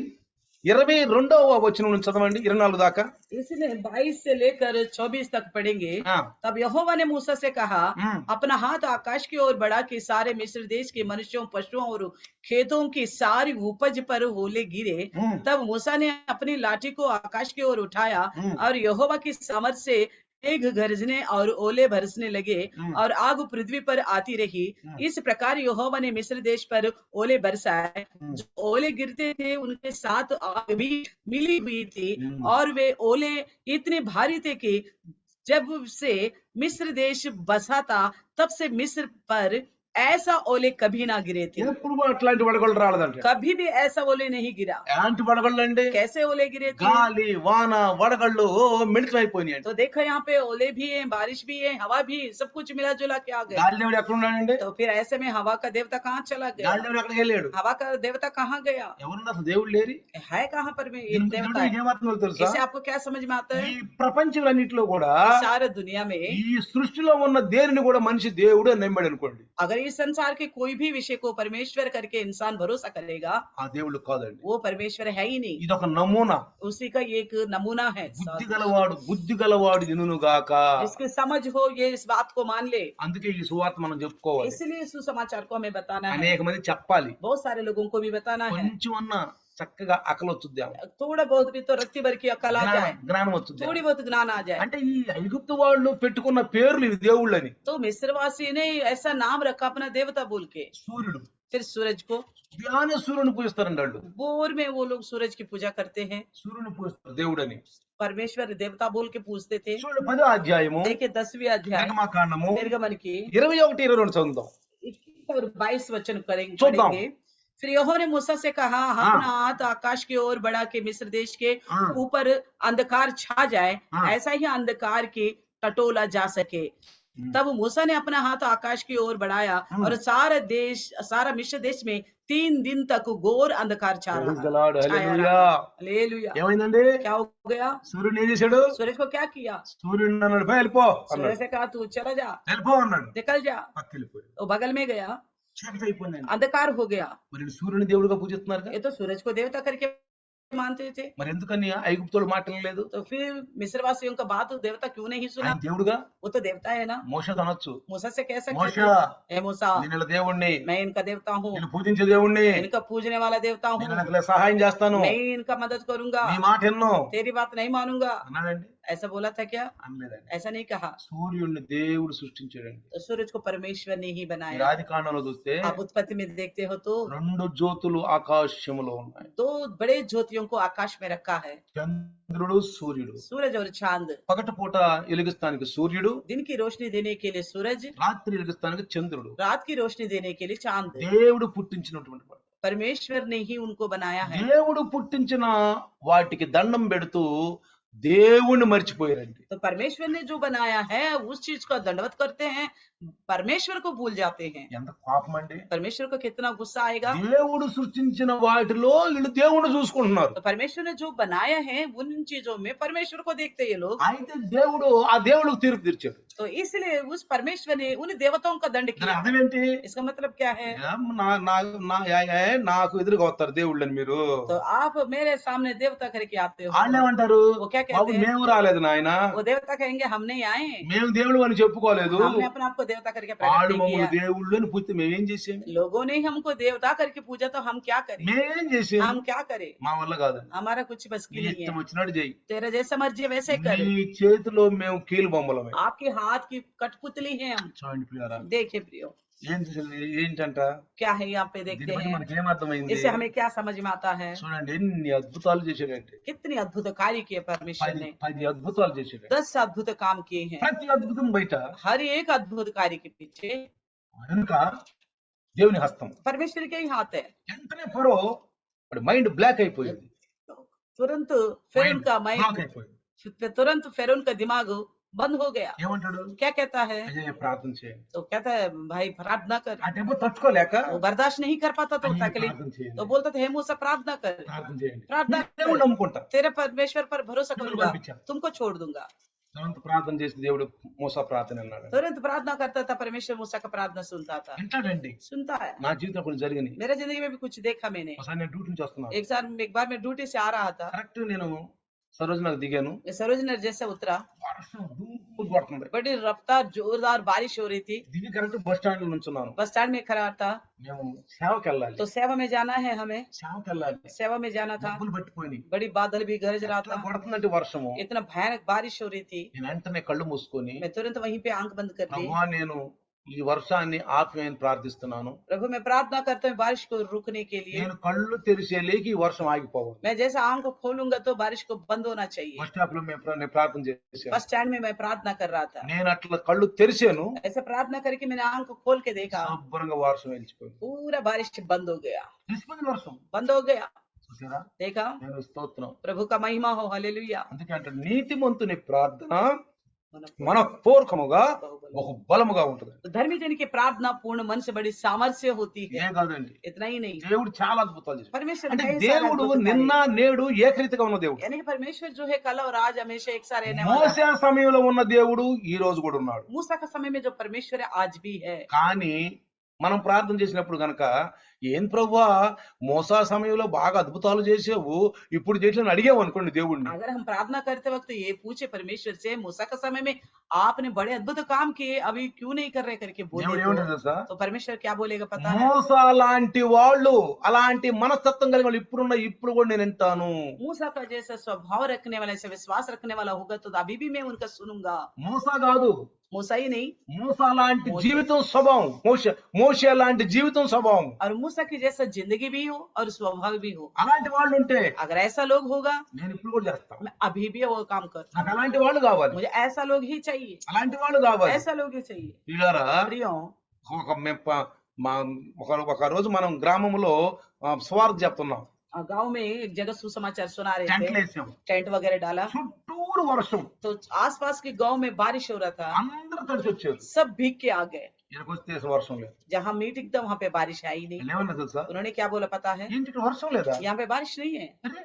22వ వచనం నుంచి చదవండి 24 దాకా. इसलिए 22 से लेकर 24 तक पढ़ेंगे। ఆ, तब यहोवा ने मूसा से कहा, हम्म। अपना हाथ आकाश की ओर बढ़ा के सारे मिस्र देश के मनुष्यों, पशुओं और खेतों की सारी उपज पर ओले गिरे। हम्म। तब मूसा ने अपनी लाठी को आकाश की ओर उठाया, हम्म। और यहोवा की सामर्थ से मेघ गरजने और ओले बरसने लगे, और आग पृथ्वी पर आती रही। इस प्रकार यहोवा ने मिस्र देश पर ओले बरसाए। जो ओले गिरते थे उनके साथ आग भी मिली हुई थी, और वे ओले इतने भारी थे कि जब से मिस्र देश बसा था तब से मिस्र पर ऐसा ओले कभी ना गिरे थे। ఎప్పుడు కూడా అట్లాంటి వడగళ్ళు రాలేదంట. कभी भी ऐसा ओले नहीं गिरा। ఎలాంటి వడగళ్ళు అండి? कैसे ओले गिरे थे? గాలి వాన వడగళ్ళు మిళితం అయిపోయినాయి. तो देखो यहाँ पे ओले भी है, बारिश भी है, हवा भी, सब कुछ मिला जुला के आ गया। గాలి దేవుడు ఎక్కడ ఉన్నాడండి? तो फिर ऐसे में हवा का देवता कहाँ चला गया? గాలి దేవుడు ఎక్కడికి వెళ్ళాడు? हवा का देवता कहाँ गया? ఎవరున్నారు అసలు దేవుడు లేరి? है कहाँ पर में ये దేవుడు देवता है? ఏమర్థమో తెలుసా? इससे आपको क्या समझ में आता ఈ है? ప్రపంచంలో కూడా सारा दुनिया में ఈ సృష్టిలో ఉన్న దేనిని కూడా మనిషి దేవుడు అని నమ్మాడు అనుకోండి. अगर इस संसार के कोई भी विषय को परमेश्वर करके इंसान भरोसा करेगा, ఆ దేవుడు కాదండి. वो परमेश्वर है ही नहीं। ఇదొక నమూనా. उसी का ये एक नमूना है, బుద్ధి గలవాడు వినును గాక. जिसकी समझ हो ये इस बात को मान ले। అందుకే ఈ సువార్త మనం చెప్పుకోవాలి. इसलिए सुसमाचार को हमें बताना है, అనేక మంది చెప్పాలి. बहुत सारे लोगों को भी बताना है। కొంచెం అన్నా చక్కగా అకలు వచ్చుద్దాం, थोड़ा बहुत भी तो रत्ती भर की अकल आ जाए, జ్ఞానం వచ్చుద్దాం. थोड़ी बहुत ज्ञान आ जाए। అంటే ఈ ఐగుప్తు వాళ్ళు పెట్టుకున్న పేర్లు ఇవి దేవుళ్ళని. तो मिस्रवासी ने ऐसा नाम रखा अपना देवता बोल के, సూర్యుడు, फिर सूरज को, ఉదయాన్నే సూర్యుని పూజిస్తారండి వాళ్ళు. भोर में वो लोग सूरज की पूजा करते हैं, సూర్యుని పూజిస్తారు దేవుడని. परमेश्वर देवता बोल के पूजते थे। చూడండి 10వ అధ్యాయము देखिए 10वीं अध्याय నిర్గమకాండము निर्गमन की 21, 22 చదువుదాం. 21 और 22 वचन చూద్దాం. पढ़ेंगे। फिर यहोवा ने मूसा से कहा, अपना हाथ आकाश की ओर बढ़ा के मिस्र देश के ऊपर अंधकार छा जाए, ऐसा ही अंधकार की टटोला जा सके। तब मूसा ने अपना हाथ आकाश की ओर बढ़ाया और सारा मिस्र देश में 3 दिन तक घोर अंधकार छा Praise the रहा। Lord. Hallelujah. हालेलुया। ఏమైందండి? क्या हो गया? సూర్యుడు ఏం చేశాడు? सूरज को क्या किया? సూర్యుడు అన్నాడు "పై వెళ్ళిపో" सूरज అన్నాడు. से कहा, तू चला जा, వెళ్ళిపో అన్నాడు. निकल जा। పక్కకి వెళ్ళిపోయాడు. तो बगल में गया, చీకటి అయిపోయిందండి. अंधकार हो गया। మరి సూర్యుని దేవుడిగా పూజిస్తున్నారు. ये तो सूरज को देवता करके मानते थे, మరి ఎందుకని ఐగుప్తుడు మాట్లాడలేదు? तो फिर मिस्रवासियों का बात देवता क्यों नहीं सुना? ఆయన దేవుడుగా. वो तो देवता है ना। మోషే అనొచ్చు, मूसा से कह सकते మోషే थे, मूसा నేను ఇలా దేవుణ్ణి, मैं इनका देवता हूँ, నేను పూజించే దేవుణ్ణి, इनका पूजने वाला देवता हूँ, నేను ఇలా సహాయం చేస్తాను, मैं इनका मदद करूंगा, నీ మాట ఎన్నో तेरी बात नहीं मानूंगा। అన్నాడండి. ऐसा बोला था क्या? అనలేదండి. ऐसा नहीं कहा। సూర్యుడిని దేవుడు సృష్టించాడండి. तो सूरज को परमेश्वर ने ही మీరు बनाया। ఆది కాండంలో చూస్తే आप उत्पत्ति में देखते हो तो 2 జ్యోతులు ఆకాశములో ఉన్నాయి. 2 बड़े ज्योतियों को आकाश में रखा है, చంద్రుడు, సూర్యుడు. सूरज और चांद। పగటిపూట వెలిగిస్తానికి సూర్యుడు, दिन की रोशनी देने के लिए सूरज, రాత్రి వెలిగిస్తానికి చంద్రుడు. रात की रोशनी देने के लिए चांद। దేవుడు పుట్టించినటువంటి వాడు. परमेश्वर ने ही उनको बनाया है। దేవుడు పుట్టించిన వాటికి దండం పెడుతూ దేవుణ్ణి మర్చిపోయారండి. तो परमेश्वर ने जो बनाया है उस चीज का दंडवत करते हैं, परमेश्वर को भूल जाते हैं। ఎంత కోపం అండి. परमेश्वर को कितना गुस्सा आएगा। దేవుడు సృష్టించిన వాటిలో వీళ్ళు దేవుణ్ణి చూసుకుంటున్నారు. तो परमेश्वर ने जो बनाया है उन चीजों में परमेश्वर को देखते ये लोग। అయితే దేవుడు ఆ దేవుడికి తీర్పు తీర్చాడు. तो इसलिए उस परमेश्वर ने उन देवताओं का दंड దాని किया। అర్థం ఏంటి? इसका मतलब क्या है? నాకు ఎదురుగా వస్తారు దేవుళ్ళని మీరు. तो आप मेरे सामने देवता करके आते हो। వాళ్ళు ఏమంటారు? वो क्या బాబు कहते हैं? మేము రాలేదు నాయన, वो देवता कहेंगे हम नहीं आए, మేము దేవుడు అని చెప్పుకోలేదు, हमने अपने आप को देवता करके प्रकट వాళ్ళు नहीं మమ్మల్ని किया। దేవుళ్ళు అని పూర్తి మేమేం చేసాం? लोगों ने ही हमको देवता करके पूजा, तो हम क्या करें? మేమేం చేసాం? हम क्या करें? మా వల్ల కాదండి. हमारा कुछ बस की నీ नहीं ఇష్టం है। వచ్చినట్టు చెయ్యి. तेरा जैसा मर्जी वैसे कर। నీ చేతిలో మేము కీలు బొమ్మలమే. आपके हाथ की कठपुतली है हम। చూడండి ప్రియారా, देखिए प्रियो, ఏంటంట क्या है यहाँ पे దీన్ని देखते బట్టి हैं, మనకి ఏమర్థమైంది? इससे हमें क्या समझ में आता है? చూడండి ఎన్ని అద్భుతాలు చేశాడంటే. कितनी अद्भुत कार्य किए परमेश्वर 10 ने। 10 అద్భుతాలు చేశాడు. 10 अद्भुत काम किए हैं। ప్రతి అద్భుతం బయట हर एक अद्भुत कार्य के पीछे వెనుక దేవుని హస్తం. परमेश्वर के ही हाथ है। వెంటనే ఫరో వాడి మైండ్ బ్లాక్ అయిపోయింది. तुरंत फेरोन का బ్లాక్ माइंड, అయిపోయింది. तुरंत फेरोन का दिमाग बंद हो गया। ఏమంటాడు? क्या कहता है? అయ్యా ప్రార్థన చేయండి. तो कहता है भाई प्रार्थना कर। ఆ దెబ్బ తట్టుకోలేక वो बर्दाश्त नहीं कर पाता तो అయ్యా तकलीफ, ప్రార్థన చేయండి, तो बोलता था हे मूसा प्रार्थना कर, ప్రార్థన చేయండి. प्रार्थना దేవుడు कर, నమ్ముకుంటా. तेरे परमेश्वर पर भरोसा దేవుడు करूंगा, పంపించాడు. तुमको छोड़ दूंगा। తర్వాత ప్రార్థన చేసి దేవుడు మోసా ప్రార్థన అన్నాడు. तुरंत प्रार्थना करता था, परमेश्वर मूसा का प्रार्थना सुनता था। వింటాడండి. सुनता है। నా జీవితంలో కొన్ని జరిగినాయి. मेरे जिंदगी में भी कुछ देखा मैंने। ఒకసారి నేను డ్యూటీ నుంచి వస్తున్నాను. एक बार मैं ड्यूटी से आ रहा था, కరెక్ట్ నేను సరోజనగర్ దిగాను. मैं सरोजनगर जैसे उतरा, వర్షం ధూమ్ పడుతుంది. बड़ी रफ्तार जोरदार बारिश हो रही थी। దిగి కరెక్ట్ బస్ స్టాండ్ లో నుంచున్నాను. बस स्टैंड में खड़ा था, మేము సేవకి వెళ్ళాలి. तो सेवा में जाना है हमें, సేవకి వెళ్ళాలి. सेवा में जाना था। డబ్బులు పట్టిపోయి बड़ी बादल भी गरज रहा అట్లా था, పడుతుందంటే వర్షము. इतना भयानक बारिश हो रही थी। నేను వెంటనే కళ్ళు మూసుకొని मैं तुरंत वहीं पे आंख बंद कर ली। ప్రభువా నేను ఈ వర్షాన్ని ఆపేయని ప్రార్థిస్తున్నాను. प्रभु मैं प्रार्थना करता हूँ बारिश को रुकने के लिए। నేను కళ్ళు తెరిచేలేకి ఈ వర్షం ఆగిపోవాలి. मैं जैसे आंख खोलूंगा तो बारिश को बंद होना चाहिए। బస్ స్టాప్ లో నేను ప్రార్థన చేశాను. बस स्टैंड में मैं प्रार्थना कर रहा था। నేను అట్లా కళ్ళు తెరిచాను. ऐसे प्रार्थना करके मैंने आंख खोल के देखा, శుభ్రంగా వర్షం వెళ్ళిపోయింది. पूरा बारिश बंद हो गया, తెలిసిపోయింది వర్షం. बंद हो गया। చూసారా? देखा, నేను స్తోత్రం. प्रभु का महिमा हो, हालेलुया। అందుకే అంటే నీతిమంతుని ప్రార్థన మనఃపూర్వకముగా ఒక బలముగా ఉంటుంది. धर्मी जन की प्रार्थना पूर्ण मन से बड़ी सामर्थ्य होती है। ఏం కాదండి, इतना ही नहीं, దేవుడు చాలా అద్భుతాలు చేశాడు. परमेश्वर అంటే कई सारे దేవుడు अद्भुत कार्य- నిన్న నేడు ఏకరీతిగా ఉన్న దేవుడు. यानी कि परमेश्वर जो है कल और आज हमेशा एक सा रहने वाला है। మోసే సమయంలో ఉన్న దేవుడు ఈ రోజు కూడా ఉన్నాడు. मूसा का समय में जो परमेश्वर है आज भी है। కానీ మనం ప్రార్థన చేసినప్పుడు గనక ఏం ప్రభువా మోసా సమయంలో బాగా అద్భుతాలు చేసావు ఇప్పుడు చేయట్లని అడిగావు అనుకోండి దేవుణ్ణి. अगर हम प्रार्थना करते वक्त ये पूछे परमेश्वर से मूसा के समय में आपने बड़े अद्भुत काम किए अभी क्यों नहीं कर रहे करके बोले దేవుడు ఏమంటాడు తెలుసా? तो परमेश्वर क्या बोलेगा पता है? మోసా లాంటి వాళ్ళు అలాంటి మనస్తత్వం కలిగిన వాళ్ళు ఇప్పుడు కూడా నేను వింటాను. मूसा का जैसा स्वभाव रखने वाला ऐसे विश्वास रखने वाला होगा तो अभी भी मैं उनका सुनूंगा। మోసా కాదు, मूसा ही नहीं, మోసా లాంటి జీవితం స్వభావం, మోషే లాంటి జీవితం స్వభావం, और मूसा की जैसा जिंदगी भी हो और स्वभाव भी हो। అలాంటి వాళ్ళు ఉంటే अगर ऐसा लोग होगा నేను ఇప్పుడు కూడా చేస్తాను. मैं अभी भी वो काम करता నాకు అలాంటి వాళ్ళు కావాలి, हूँ। मुझे ऐसा लोग ही चाहिए, అలాంటి వాళ్ళు కావాలి. ऐसा लोग ही चाहिए। ప్రియులారా, प्रियों, ఒక రోజు మనం గ్రామంలో స్వార్థ చెప్తున్నాం. गांव में एक जगह सुसमाचार सुना रहे టెంట్లు थे, వేసాం, टेंट वगैरह डाला చుట్టూరు వర్షం, तो आसपास के गांव में बारिश हो रहा था, అందరూ తడిసి వచ్చారు. सब भीग के आ गए। ఇక్కడికి వస్తే వర్షం లేదు. जहाँ मीटिंग था वहां पे बारिश आई नहीं। ఏమన్నా తెలుసా? उन्होंने क्या बोला पता है? ఇంటికి వర్షం లేదా? यहाँ पे बारिश नहीं है। అరే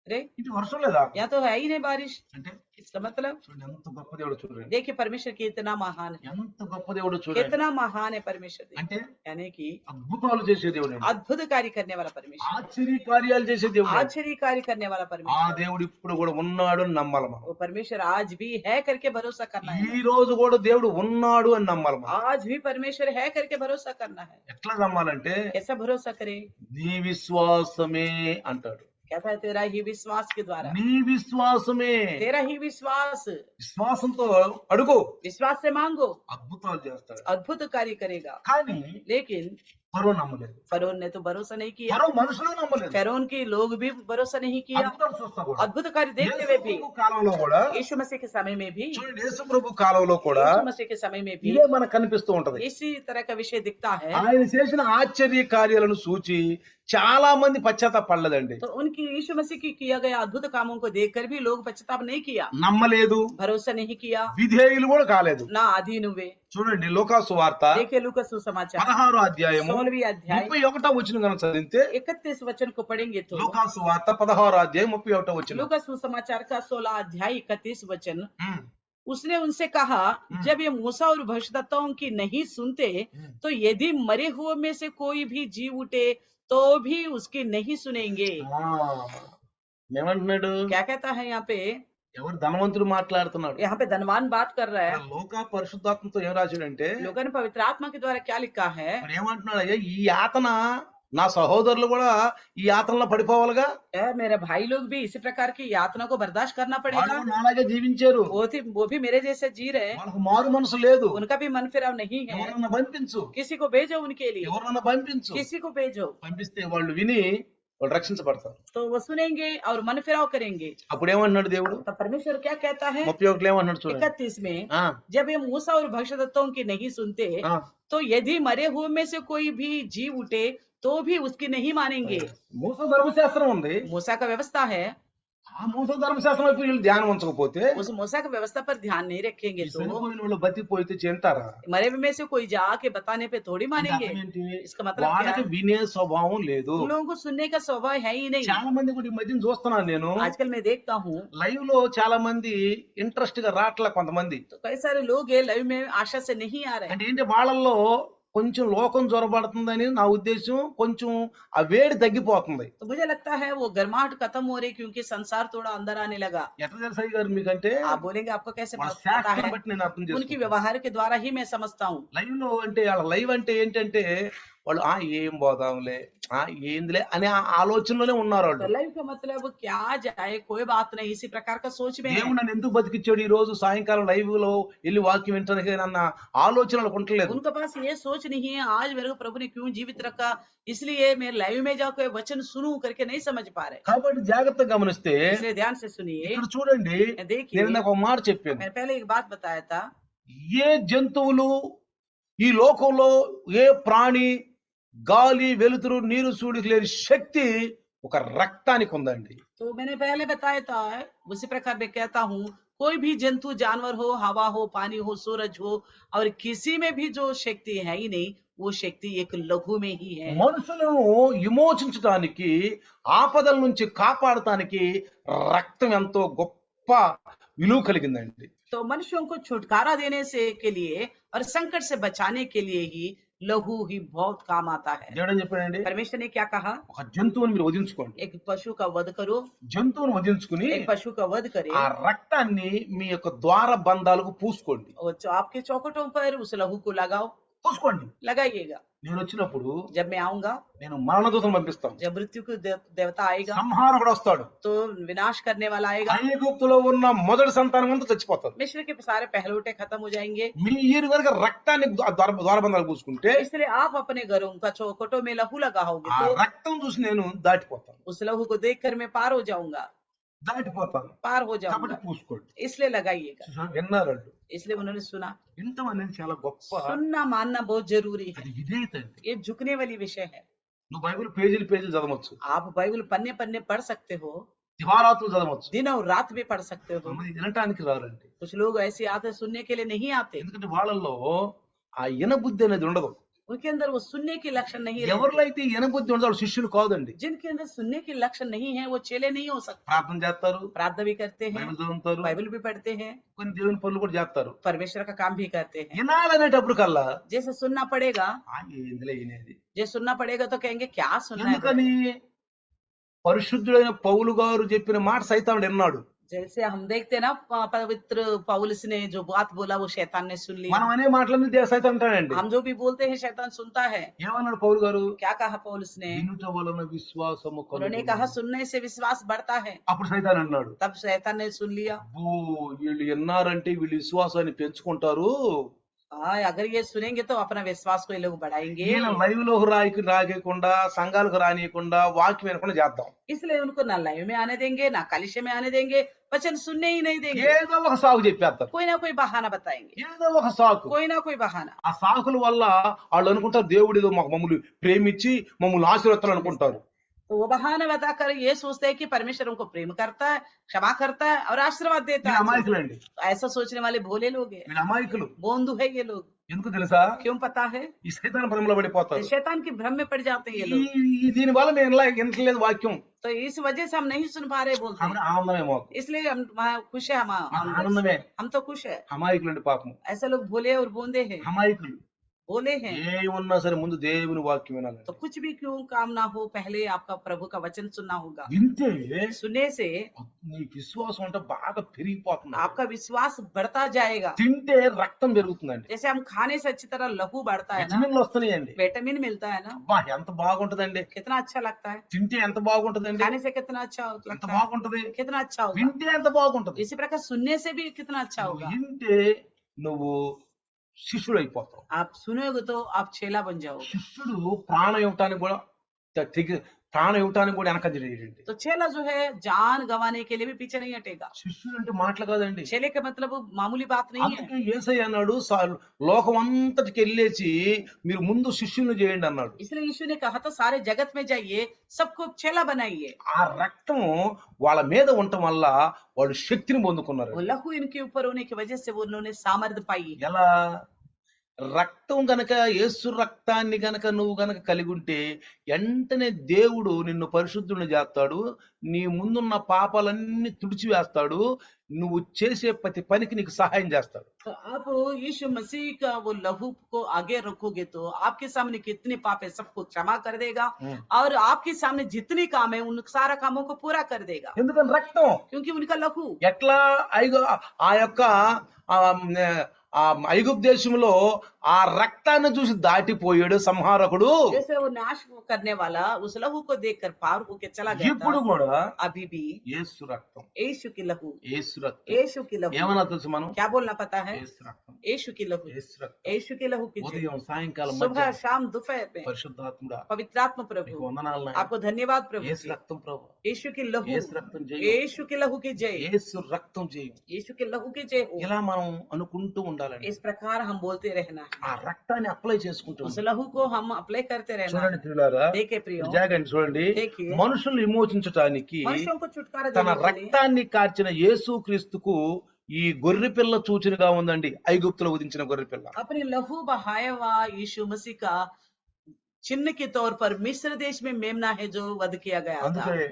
अरे ఇంటికి వర్షం లేదా यहाँ तो है ही नहीं बारिश। అంటే इसका मतलब చూడండి ఎంత గొప్ప దేవుడు, చూడండి देखिए परमेश्वर कितना महान है, ఎంత గొప్ప దేవుడు చూడండి. कितना महान है परमेश्वर। అంటే यानी कि అద్భుతాలు చేసే దేవుడు అండి. अद्भुत कार्य करने वाला परमेश्वर, ఆశ్చర్య కార్యాలు చేసే దేవుడు అండి. आश्चर्य कार्य करने वाला ఆ परमेश्वर। దేవుడు ఇప్పుడు కూడా ఉన్నాడు అని నమ్మాలి మనం. वो परमेश्वर आज भी है करके भरोसा करना ఈ है। రోజు కూడా దేవుడు ఉన్నాడు అని నమ్మాలి మనం. आज भी परमेश्वर है करके भरोसा करना है। ఎట్లా నమ్మాలంటే कैसा भरोसा करे? నీ విశ్వాసమే అంటాడు. कहता है तेरा ही विश्वास के द्वारा, నీ విశ్వాసమే, तेरा ही विश्वास, విశ్వాసంతో అడుగు, विश्वास से मांगो, అద్భుతాలు చేస్తాడు. अद्भुत कार्य करेगा। కానీ लेकिन ఫరో నమ్మలేదు. फरोन ने तो भरोसा नहीं किया, ఫరో మనుషులు నమ్మలేదు. फरोन के लोग भी भरोसा नहीं किया। అద్భుతాలు చూస్తా కూడా अद्भुत कार्य देखते हुए भी, యేసు కాలంలో కూడా यीशु मसीह के समय में भी, చూడండి, యేసు ప్రభు కాలంలో కూడా यीशु मसीह के समय में भी ఇదే మనకు కనిపిస్తూ ఉంటది. इसी तरह का विषय दिखता है। ఆయన చేసిన ఆశ్చర్య కార్యాలను చూచి చాలా మంది పశ్చాత్తాపడలేదండి. तो उनकी यीशु मसीह की किया गया अद्भुत कामों को देखकर भी लोग पश्चाताप नहीं किया, నమ్మలేదు, भरोसा नहीं किया, విధేయులు కూడా కాలేదు. ना अधीन हुए। చూడండి లూకాసు వార్త देखिए लूका सुसमाचार 16వ అధ్యాయము 16वीं अध्याय 31వ వచనం కనుక చదివితే, 31 वचन को पढ़ेंगे तो లూకాసు వార్త 16వ అధ్యాయం 31వ వచనం. लूका सुसमाचार का 16 अध्याय 31 वचन, उसने उनसे कहा जब ये मूसा और भविष्यद्वक्ताओं की नहीं सुनते तो यदि मरे हुए में से कोई भी जी उठे तो भी उसकी नहीं सुनेंगे। ఏమంటున్నాడు? क्या कहता है यहाँ पे? ఎవరు ధనవంతుడు మాట్లాడుతున్నాడు. यहाँ पे धनवान बात कर रहा है। లోక పరిశుద్ధాత్మతో ఏం రాశాడంటే, लोगों ने पवित्र आत्मा के द्वारा क्या लिखा है? మరి ఏమంటున్నాడు? అయ్యా ఈ యాతన నా సహోదరులు కూడా ఈ యాతనలో పడిపోవాలిగా, मेरे भाई लोग भी इसी प्रकार की यातना को बर्दाश्त करना వాళ్ళు पड़ेगा। నాలాగే జీవించారు, वो भी मेरे जैसे जी रहे हैं, వాళ్ళకు మారు మనసు లేదు. उनका भी मन फिराव नहीं है। ఎవరన్నా పంపించు, किसी को भेजो उनके लिए, ఎవరన్నా పంపించు. किसी को भेजो పంపిస్తే వాళ్ళు విని వాళ్ళు రక్షించబడతారు. तो वो सुनेंगे और मन फिराव करेंगे। అప్పుడు ఏమంటున్నాడు దేవుడు? तो परमेश्वर क्या कहता है 31 ఏమంటున్నాడు చూడండి. 31 में, ఆ, जब ये मूसा और भविष्यद्वक्ताओं की नहीं सुनते ఆ. तो यदि मरे हुए में से कोई भी जी उठे तो भी उसकी नहीं मानेंगे। మూస ధర్మశాస్త్రం ఉంది, मूसा का व्यवस्था है, ఆ మూస ధర్మశాస్త్రం వైపు వీళ్ళు ధ్యానం ఉంచకపోతే उस मूसा की व्यवस्था पर ध्यान नहीं रखेंगे तो చనిపోయిన వాళ్ళు బతికిపోతే చెంతారా? मरे हुए में से कोई जा के बताने पे थोड़ी అంటే मानेंगे। అర్థం ఏంటి? इसका मतलब क्या వాళ్ళకి है? వినే స్వభావం లేదు. उन लोगों को सुनने का स्वभाव है ही नहीं। చాలా మంది కూడా ఈ మధ్యన చూస్తున్నాను నేను, आजकल मैं देखता हूँ లైవ్ లో చాలా మంది ఇంట్రెస్ట్ గా రావట్లే. కొంతమంది तो कई सारे लोग है लाइव में आशा से नहीं आ रहे हैं। అంటే ఏంటి, వాళ్ళల్లో కొంచెం లోకం జ్వరబడుతుందని నా ఉద్దేశం, కొంచెం ఆ వేడి తగ్గిపోతుంది. तो मुझे लगता है वो गर्माहट खत्म हो रही क्योंकि संसार थोड़ा अंदर आने लगा। ఎట్లా తెలుసు అయ్య గారు మీకంటే, आप बोलेंगे आपको कैसे వాళ్ళ पता శాస్త్రం है? బట్టి నేను అర్థం उनकी చేసుకుంటాను. व्यवहार के द्वारा ही मैं समझता हूँ। లైవ్ లో అంటే వాళ్ళ లైవ్ అంటే ఏంటంటే వాళ్ళు ఏం పోదాంలే, ఏందిలే అనే ఆ ఆలోచనలోనే ఉన్నారు तो వాళ్ళు. लाइव का मतलब क्या जाए कोई बात नहीं, इसी प्रकार का सोच में है। దేవుడు నన్ను ఎందుకు బతికిచ్చాడు ఈ రోజు సాయంకాలం లైవ్ లో వెళ్ళి వాక్యం వింటానికి అన్న ఆలోచనలు ఉండలేదు. उनके पास ये सोच नहीं है आज मेरे को प्रभु ने क्यों जीवित रखा इसलिए मैं लाइव में जाकर वचन सुनूं करके नहीं समझ पा रहे। కాబట్టి జాగ్రత్తగా గమనిస్తే इसलिए ध्यान से सुनिए, ఇక్కడ చూడండి, देखिए నేను నాకు ఒక మాట చెప్పాను. मैंने पहले एक बात बताया था, ఏ జంతువులు ఈ లోకంలో, ఏ ప్రాణి గాలి వెలుతురు నీరు సూడికి లేని శక్తి ఒక రక్తానికి ఉందండి. तो मैंने पहले बताया था उसी प्रकार मैं कहता हूँ कोई भी जंतु जानवर हो, हवा हो, पानी हो, सूरज हो, और किसी में भी जो शक्ति है ही नहीं, वो शक्ति एक लघु में ही है। మనుషులను విమోచించడానికి, ఆపదల నుంచి కాపాడటానికి రక్తం ఎంతో గొప్ప విలువ కలిగిందండి. तो मनुष्यों को छुटकारा देने से के लिए और संकट से बचाने के लिए ही लहू ही बहुत काम आता है। దేవుడు ఏం చెప్పాడండి? परमेश्वर ने क्या कहा? ఒక జంతువుని మీరు వధించుకోండి. एक पशु का वध करो। జంతువుని వధించుకుని एक पशु का वध करे ఆ రక్తాన్ని మీ యొక్క ద్వార బంధాలకు పూసుకోండి. और आपके चौखटों पर उस लहू को लगाओ, పూసుకోండి. लगाइएगा। నేను వచ్చినప్పుడు जब मैं आऊंगा, నేను మరణదూతను పంపిస్తాను. जब मृत्यु को देवता आएगा, సంహారకుడు వస్తాడు. तो विनाश करने वाला आएगा। ఐగుప్తులో ఉన్న మొదటి సంతానం అంతా చచ్చిపోతారు. मिस्र के सारे पहलौठे खत्म हो जाएंगे। మీరు కనుక రక్తాన్ని ద్వారబంధాలు పూసుకుంటే इसलिए आप अपने घरों का चौखटों में लहू लगाओगे ఆ तो రక్తం చూసి నేను దాటిపోతాను. उस लहू को देखकर मैं पार हो जाऊंगा, దాటిపోతాను पार हो కాబట్టి जाऊंगा। పూసుకోండి. इसलिए लगाइएगा। విన్నారండి? इसलिए उन्होंने सुना। వింటం అనేది చాలా గొప్ప, सुनना मानना बहुत जरूरी है। అది విధేయత అండి. ये झुकने वाली विषय है। నువ్వు బైబిల్ పేజీలు చదవచ్చు, आप बाइबल पन्ने पन्ने पढ़ सकते हो, దివారాత్రులు చదవచ్చు, दिन और रात भी पढ़ सकते हो। కొంతమంది వినటానికి రారండి. कुछ लोग ऐसे आते सुनने के लिए नहीं आते, ఎందుకంటే వాళ్ళల్లో ఆ ఇనబుద్ధి అనేది ఉండదు. उनके अंदर वो सुनने की लक्षण नहीं रहते। ఎవరిలో అయితే ఇనబుద్ధి ఉండదో వాళ్ళు శిష్యులు కాదండి. जिनके अंदर सुनने की लक्षण नहीं है वो चेले नहीं हो सकते। ప్రార్థన చేస్తారు, प्रार्थना भी करते हैं, బైబిల్ చదువుతారు, बाइबल भी पढ़ते हैं, కొన్ని దేవుని పనులు కూడా చేస్తారు. परमेश्वर का काम भी करते हैं। వినాలనేటప్పుడు కల్లా जैसे सुनना पड़ेगा, ఇందులో వినేది जैसे सुनना पड़ेगा तो कहेंगे क्या सुनना है। ఎందుకని? పరిశుద్ధుడైన పౌలు గారు చెప్పిన మాట సైతానుడు విన్నాడు. जैसे हम देखते हैं ना, पवित्र पौलुस ने जो बात बोला वो शैतान ने सुन ली। మనం అనే మాటలన్నీ సైతాన్ అంటాడండి. हम जो भी बोलते हैं शैतान सुनता है। ఏమన్నాడు పౌలు గారు? क्या कहा पौलुस ने? వినుట వలన విశ్వాసము उन्होंने కలుగును. कहा सुनने से विश्वास बढ़ता है। అప్పుడు సైతాన్ అన్నాడు, तब शैतान ने सुन लिया। ఓ వీళ్ళు విన్నారంటే వీళ్ళు విశ్వాసాన్ని పెంచుకుంటారు, हाँ, अगर ये सुनेंगे तो अपना विश्वास को ये लोग बढ़ाएंगे। ఈయన లైవ్ లో రానియకుండా సంఘాలకు రానియకుండా వాక్యం వినకుండా చేద్దాం. इसलिए उनको ना लाइव में आने देंगे, ना कलिशे में आने देंगे, वचन सुनने ही नहीं देंगे। ఏదో ఒక సాగు చెప్పేస్తారు, कोई ना कोई बहाना बताएंगे, ఏదో ఒక సాకు. कोई ना कोई बहाना। ఆ సాకుల వల్ల వాళ్ళు అనుకుంటారు దేవుడు ఏదో మమ్మల్ని ప్రేమించి మమ్మల్ని ఆశీర్వదిస్తాడు అనుకుంటారు. तो वो बहाना बताकर ये सोचते हैं कि परमेश्वर उनको प्रेम करता है, क्षमा करता है और आशीर्वाद देता వీళ్ళు है। అమాయకులండి, तो ऐसा सोचने वाले भोले लोग हैं, వీళ్ళు అమాయకులు. बोंदू है ये लोग। ఎందుకు తెలుసా? क्यों पता है? ఈ సైతాన్ భ్రమలో పడిపోతారు. शैतान की भ्रम में पड़ जाते हैं ये लोग। దీని వల్ల మేము వినట్లేదు వాక్యం, तो इस वजह से हम नहीं सुन पा रहे बोलते हैं। ఆనందమేమో. इसलिए हम वहाँ खुश है, ఆనందమే. हम तो खुश है। అమాయకులండి పాపం, ऐसे लोग भोले और बोंदे हैं, అమాయకులు. बोले हैं। ఏమున్నా సరే ముందు దేవుని వాక్యం వినాలి. तो कुछ भी क्यों काम ना हो, पहले आपका प्रभु का वचन सुनना होगा। వింటే सुनने से నీ విశ్వాసం అంటే బాగా పెరిగిపోతుంది. आपका विश्वास बढ़ता जाएगा। తింటే రక్తం పెరుగుతుందండి, जैसे हम खाने से अच्छी तरह लहू बढ़ता है ना, విటమిన్లు వస్తున్నాయండి. विटामिन मिलता है ना, అబ్బా ఎంత బాగుంటదండి. कितना अच्छा लगता है। తింటే ఎంత బాగుంటదండి, खाने से कितना अच्छा ఎంత लगता है, బాగుంటది. कितना अच्छा होगा। వింటే ఎంత బాగుంటది. इसी प्रकार सुनने से भी कितना अच्छा నువ్వు होगा। వింటే నువ్వు శిష్యుడు అయిపోతావు. आप सुनोगे तो आप चेला बन जाओगे। శిష్యుడు ప్రాణం ఇవ్వటానికి కూడా ప్రాణం ఇవ్వటానికి కూడా వెనకంజేయండి. तो चेला जो है जान गंवाने के लिए भी पीछे नहीं हटेगा। శిష్యుడు అంటే మాటలు కాదండి. चेले का मतलब मामूली बात नहीं है। అందుకే యేసయ్య అన్నాడు లోకం అంతటికి వెళ్ళేసి మీరు ముందు శిష్యుని చేయండి అన్నాడు. इसलिए यीशु ने कहा था सारे जगत में जाइए, सबको चेला बनाइए। ఆ రక్తం వాళ్ళ మీద ఉండటం వల్ల వాళ్ళు శక్తిని పొందుకున్నారు. वो लहू इनके ऊपर होने की वजह से वो उन्होंने सामर्थ्य पाई। ఎలా? రక్తం గనక యేసు రక్తాన్ని గనక నువ్వు గనక కలిగి ఉంటే వెంటనే దేవుడు నిన్ను పరిశుద్ధుని చేస్తాడు, నీ ముందున్న పాపాలన్నీ తుడిచివేస్తాడు, నువ్వు చేసే ప్రతి పనికి నీకు సహాయం చేస్తాడు. तो आप यीशु मसीह का वो लहू को आगे रखोगे तो आपके सामने कितने पाप है सबको क्षमा कर देगा और आपके सामने जितने काम है उन सारा कामों को पूरा कर देगा। ఎందుకని రక్తం क्योंकि उनका लहू ఎట్లా ఆ యొక్క ఐగుప్తు దేశంలో ఆ రక్తాన్ని చూసి దాటిపోయాడు సంహారకుడు. जैसे वो नाश करने वाला उस लहू को देखकर पार होके चला गया ఇప్పుడు था, కూడా अभी भी యేసు రక్తం, यीशु की लहू, యేసు రక్తం यीशु की लहू। ఏమన్నా తెలుసు మనం? क्या बोलना पता है? యేసు రక్తం, यीशु की लहू, యేసు రక్తం. यीशु की लहू की जय। ఉదయం సాయంకాలం सुबह మధ్యాహ్నం शाम दोपहर में పరిశుద్ధాత్ముడా पवित्रात्म నీకు प्रभु, వందనాలు నాయనా. आपको धन्यवाद प्रभु। యేసు రక్తం ప్రభు, यीशु की लहू, యేసు రక్తం జయం, यीशु की लहू की जय, యేసు రక్తం జయం. यीशु के लहू की जय हो। ఇలా మనం అనుకుంటూ ఉండాలండి. इस प्रकार हम बोलते रहना है, ఆ రక్తాన్ని అప్లై చేసుకుంటూ उस ఉండాలి. लहू को हम अप्लाई करते रहना చూడండి है। ప్రియులారా, देखे प्रियो, జాగండి చూడండి, देखिए మనుషులు విమోచించటానికి मनुष्यों को छुटकारा తన देने के लिए రక్తాన్ని కార్చిన యేసు క్రీస్తుకు ఈ గొర్రె పిల్ల సూచనగా ఉందండి. ఐగుప్తులో ఉదించిన గొర్రె పిల్ల. अपने लहू बहाया हुआ यीशु मसीह का चिन्ह के तौर पर मिस्र देश में मेमना है जो वध किया गया था। అందుకే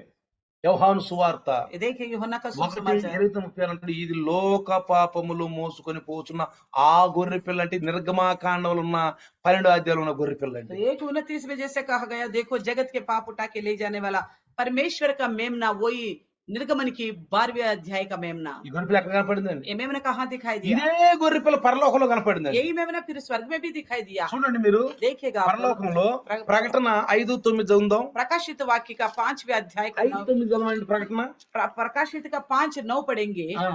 యోహాను సువార్త ये देखिए यूहन्ना का 1 सुसमाचार 28 అంటాడు, ఇది లోక పాపములు మోసుకొని పోతున్న ఆ గొర్రె పిల్ల అంటే నిర్గమాకాండంలో ఉన్న 12 అధ్యాయంలో ఉన్న గొర్రె పిల్ల तो అంటే 1:29 में जैसे कहा गया, देखो जगत के पाप उठा के ले जाने वाला परमेश्वर का मेमना, वही निर्गमन की 12वें अध्याय का मेमना। ఈ గొర్రె పిల్ల ఎక్కడ కనపడిందండి? ये मेमना कहाँ दिखाई दिया? ఇదే గొర్రె పిల్ల పరలోకంలో కనపడిందండి. यही मेमना फिर स्वर्ग में भी दिखाई दिया। చూడండి మీరు देखिएगा आप लोग। పరలోకంలో ప్రకటన 5:9 చదువుదాం. प्रकाशित वाक्य का 5वें अध्याय का 5:9 చదవండి ప్రకటన. प्रकाशित का 5:9 पढ़ेंगे। ఆ,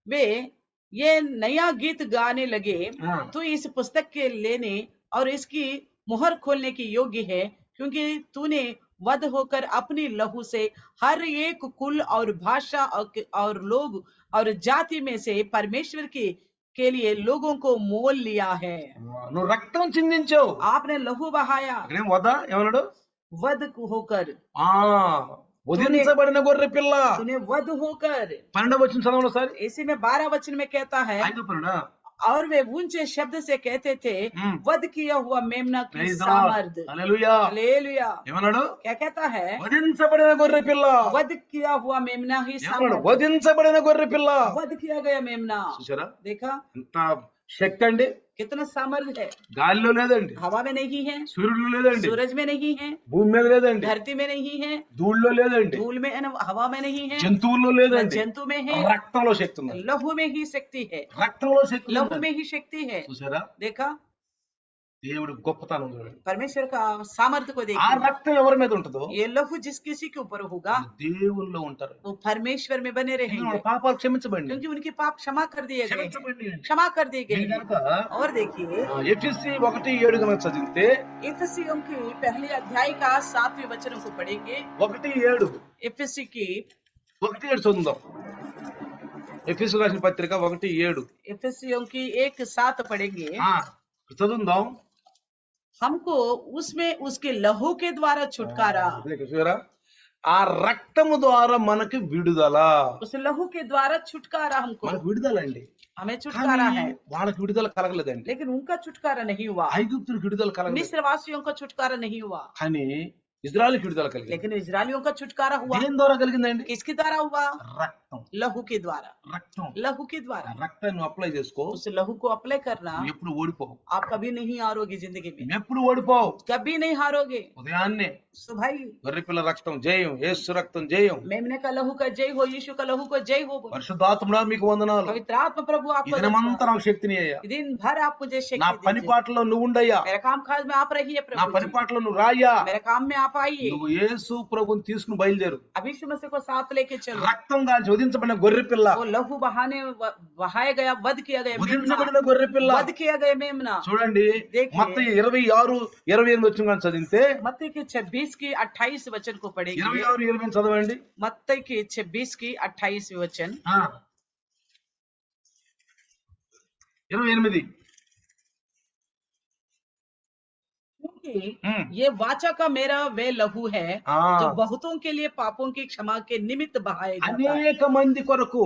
वे ये नया गीत गाने लगे, ఆ. तो इस पुस्तक के लेने और इसकी मुहर खोलने की योग्य है, क्योंकि तूने वध होकर अपनी लहू से हर एक कुल और भाषा और लोग और जाति में से परमेश्वर के लिए लोगों को मोल लिया है। నువ్వు రక్తం చిందించావు. आपने लहू बहाया ఇక్కడేం వదా ఏమన్నాడు? वध होकर, ఆ వధించబడిన గొర్రె పిల్ల. तूने वध होकर। 12వ వచనం చదవండి సార్. इसी में 12 वचन में कहता है, 5:12. और वे ऊंचे शब्द से कहते थे, वध किया हुआ मेमना की ప్రైజ్ ది सामर्थ। లార్డ్. హల్లెలూయా. हालेलुया। ఏమన్నాడు? क्या कहता है? వధించబడిన గొర్రె పిల్ల. वध किया हुआ मेमना ही ఏమన్నాడు? सामर्थ। వధించబడిన గొర్రె పిల్ల. वध किया गया मेमना। చూసారా देखा ఎంత శక్తి అండి? कितना सामर्थ है। గాలిలో లేదండి, हवा में नहीं है, సూర్యుడిలో లేదండి, सूरज में नहीं है, భూమి మీద లేదండి, धरती में नहीं है, ధూళిలో లేదండి, धूल में हवा में नहीं है, జంతువుల్లో न లేదండి. जंतु में है, రక్తంలో శక్తి ఉంది. लहू में ही शक्ति है। రక్తంలో శక్తి लहू ఉంది. में ही शक्ति है। చూసారా देखा దేవుడి గొప్పతనం చూడండి. परमेश्वर का सामर्थ्य को ఆ देखिए। రక్తం ఎవరి మీద ఉంటుందో ये लहू जिस किसी के ऊपर होगा, దేవుల్లో ఉంటారు. वो परमेश्वर में बने ఎందుకంటే रहेंगे, వాళ్ళ పాపాలు క్షమించబడి क्योंकि उनके पाप क्षमा कर दिए गए हैं। క్షమించబడి क्षमा कर दिए गए మీరు हैं। కనుక और देखिए ఎఫెసీ 1:7 కనుక చదివితే इफिसियों की पहले अध्याय का 7वें वचन को पढ़ेंगे। 1:7 इफिसी की 1:7 చదువుదాం. ఎఫెసీ రాసిన పత్రిక 1:7 इफिसियों की 1:7 पढ़ेंगे। చదువుదాం. हमको उसमें उसके लहू के द्वारा छुटकारा, చూసారా ఆ రక్తము ద్వారా మనకి విడుదల. उस लहू के द्वारा छुटकारा हमको, మనకు విడుదల అండి. हमें छुटकारा కానీ है। వాళ్ళకి విడుదల కలగలేదండి. लेकिन उनका छुटकारा नहीं हुआ, ఐగుప్తులకు విడుదల కలగలేదు, मिस्र वासियों का छुटकारा नहीं हुआ, కానీ ఇజ్రాయెల్కి విడుదల కలిగింది. लेकिन इजरायलियों का छुटकारा हुआ। దేని ద్వారా కలిగిందండి? किसके द्वारा हुआ? రక్తం. लहू के द्वारा। రక్తం. लहू के द्वारा। రక్తాన్ని అప్లై చేసుకో, उस लहू को अप्लाई करना, నువ్వు ఎప్పుడు ఓడిపోవు. आप कभी नहीं हारोगे जिंदगी में, నువ్వు ఎప్పుడు ఓడిపోవు. कभी नहीं हारोगे। ఉదయాన్నే सुबह గొర్రెపిల్ల రక్తం జయం, యేసు రక్తం జయం. मेमने का लहू का जय हो, यीशु का लहू का जय हो। పరిశుద్ధాత్ముడా మీకు వందనాలు. पवित्र आत्मा प्रभु आपको ఈ దినమంతా నాకు శక్తిని అయ్యా. दिन भर आप मुझे నా शक्ति పని दीजिए। పాటలో నువ్వు ఉండయ్యా. मेरे काम काज में आप रहिए నా प्रभु పని जी। పాటలో నువ్వు రాయ్యా. मेरे काम में आप आइए। నువ్వు యేసు ప్రభుని తీసుకుని బయలుదేరు. अब यीशु मसीह को साथ लेके चलो। రక్తం గాల్చి వధించబడిన గొర్రెపిల్ల, वो लहू बहाया गया, वध किया गया मेमना, వధించబడిన గొర్రెపిల్ల. वध किया गया मेमना। చూడండి देखिए। మత్తయి 26:28 వచ్చిన కానీ చదివితే मत्ती के 26 की 28 वचन को पढ़ेंगे। 26:28 చదవండి. मत्ती के 26 की 28 वचन। 28. क्योंकि ये वाचा का मेरा वे लहू है जो बहुतों के लिए पापों की क्षमा के निमित्त बहाया जाता है। అనేక మంది కొరకు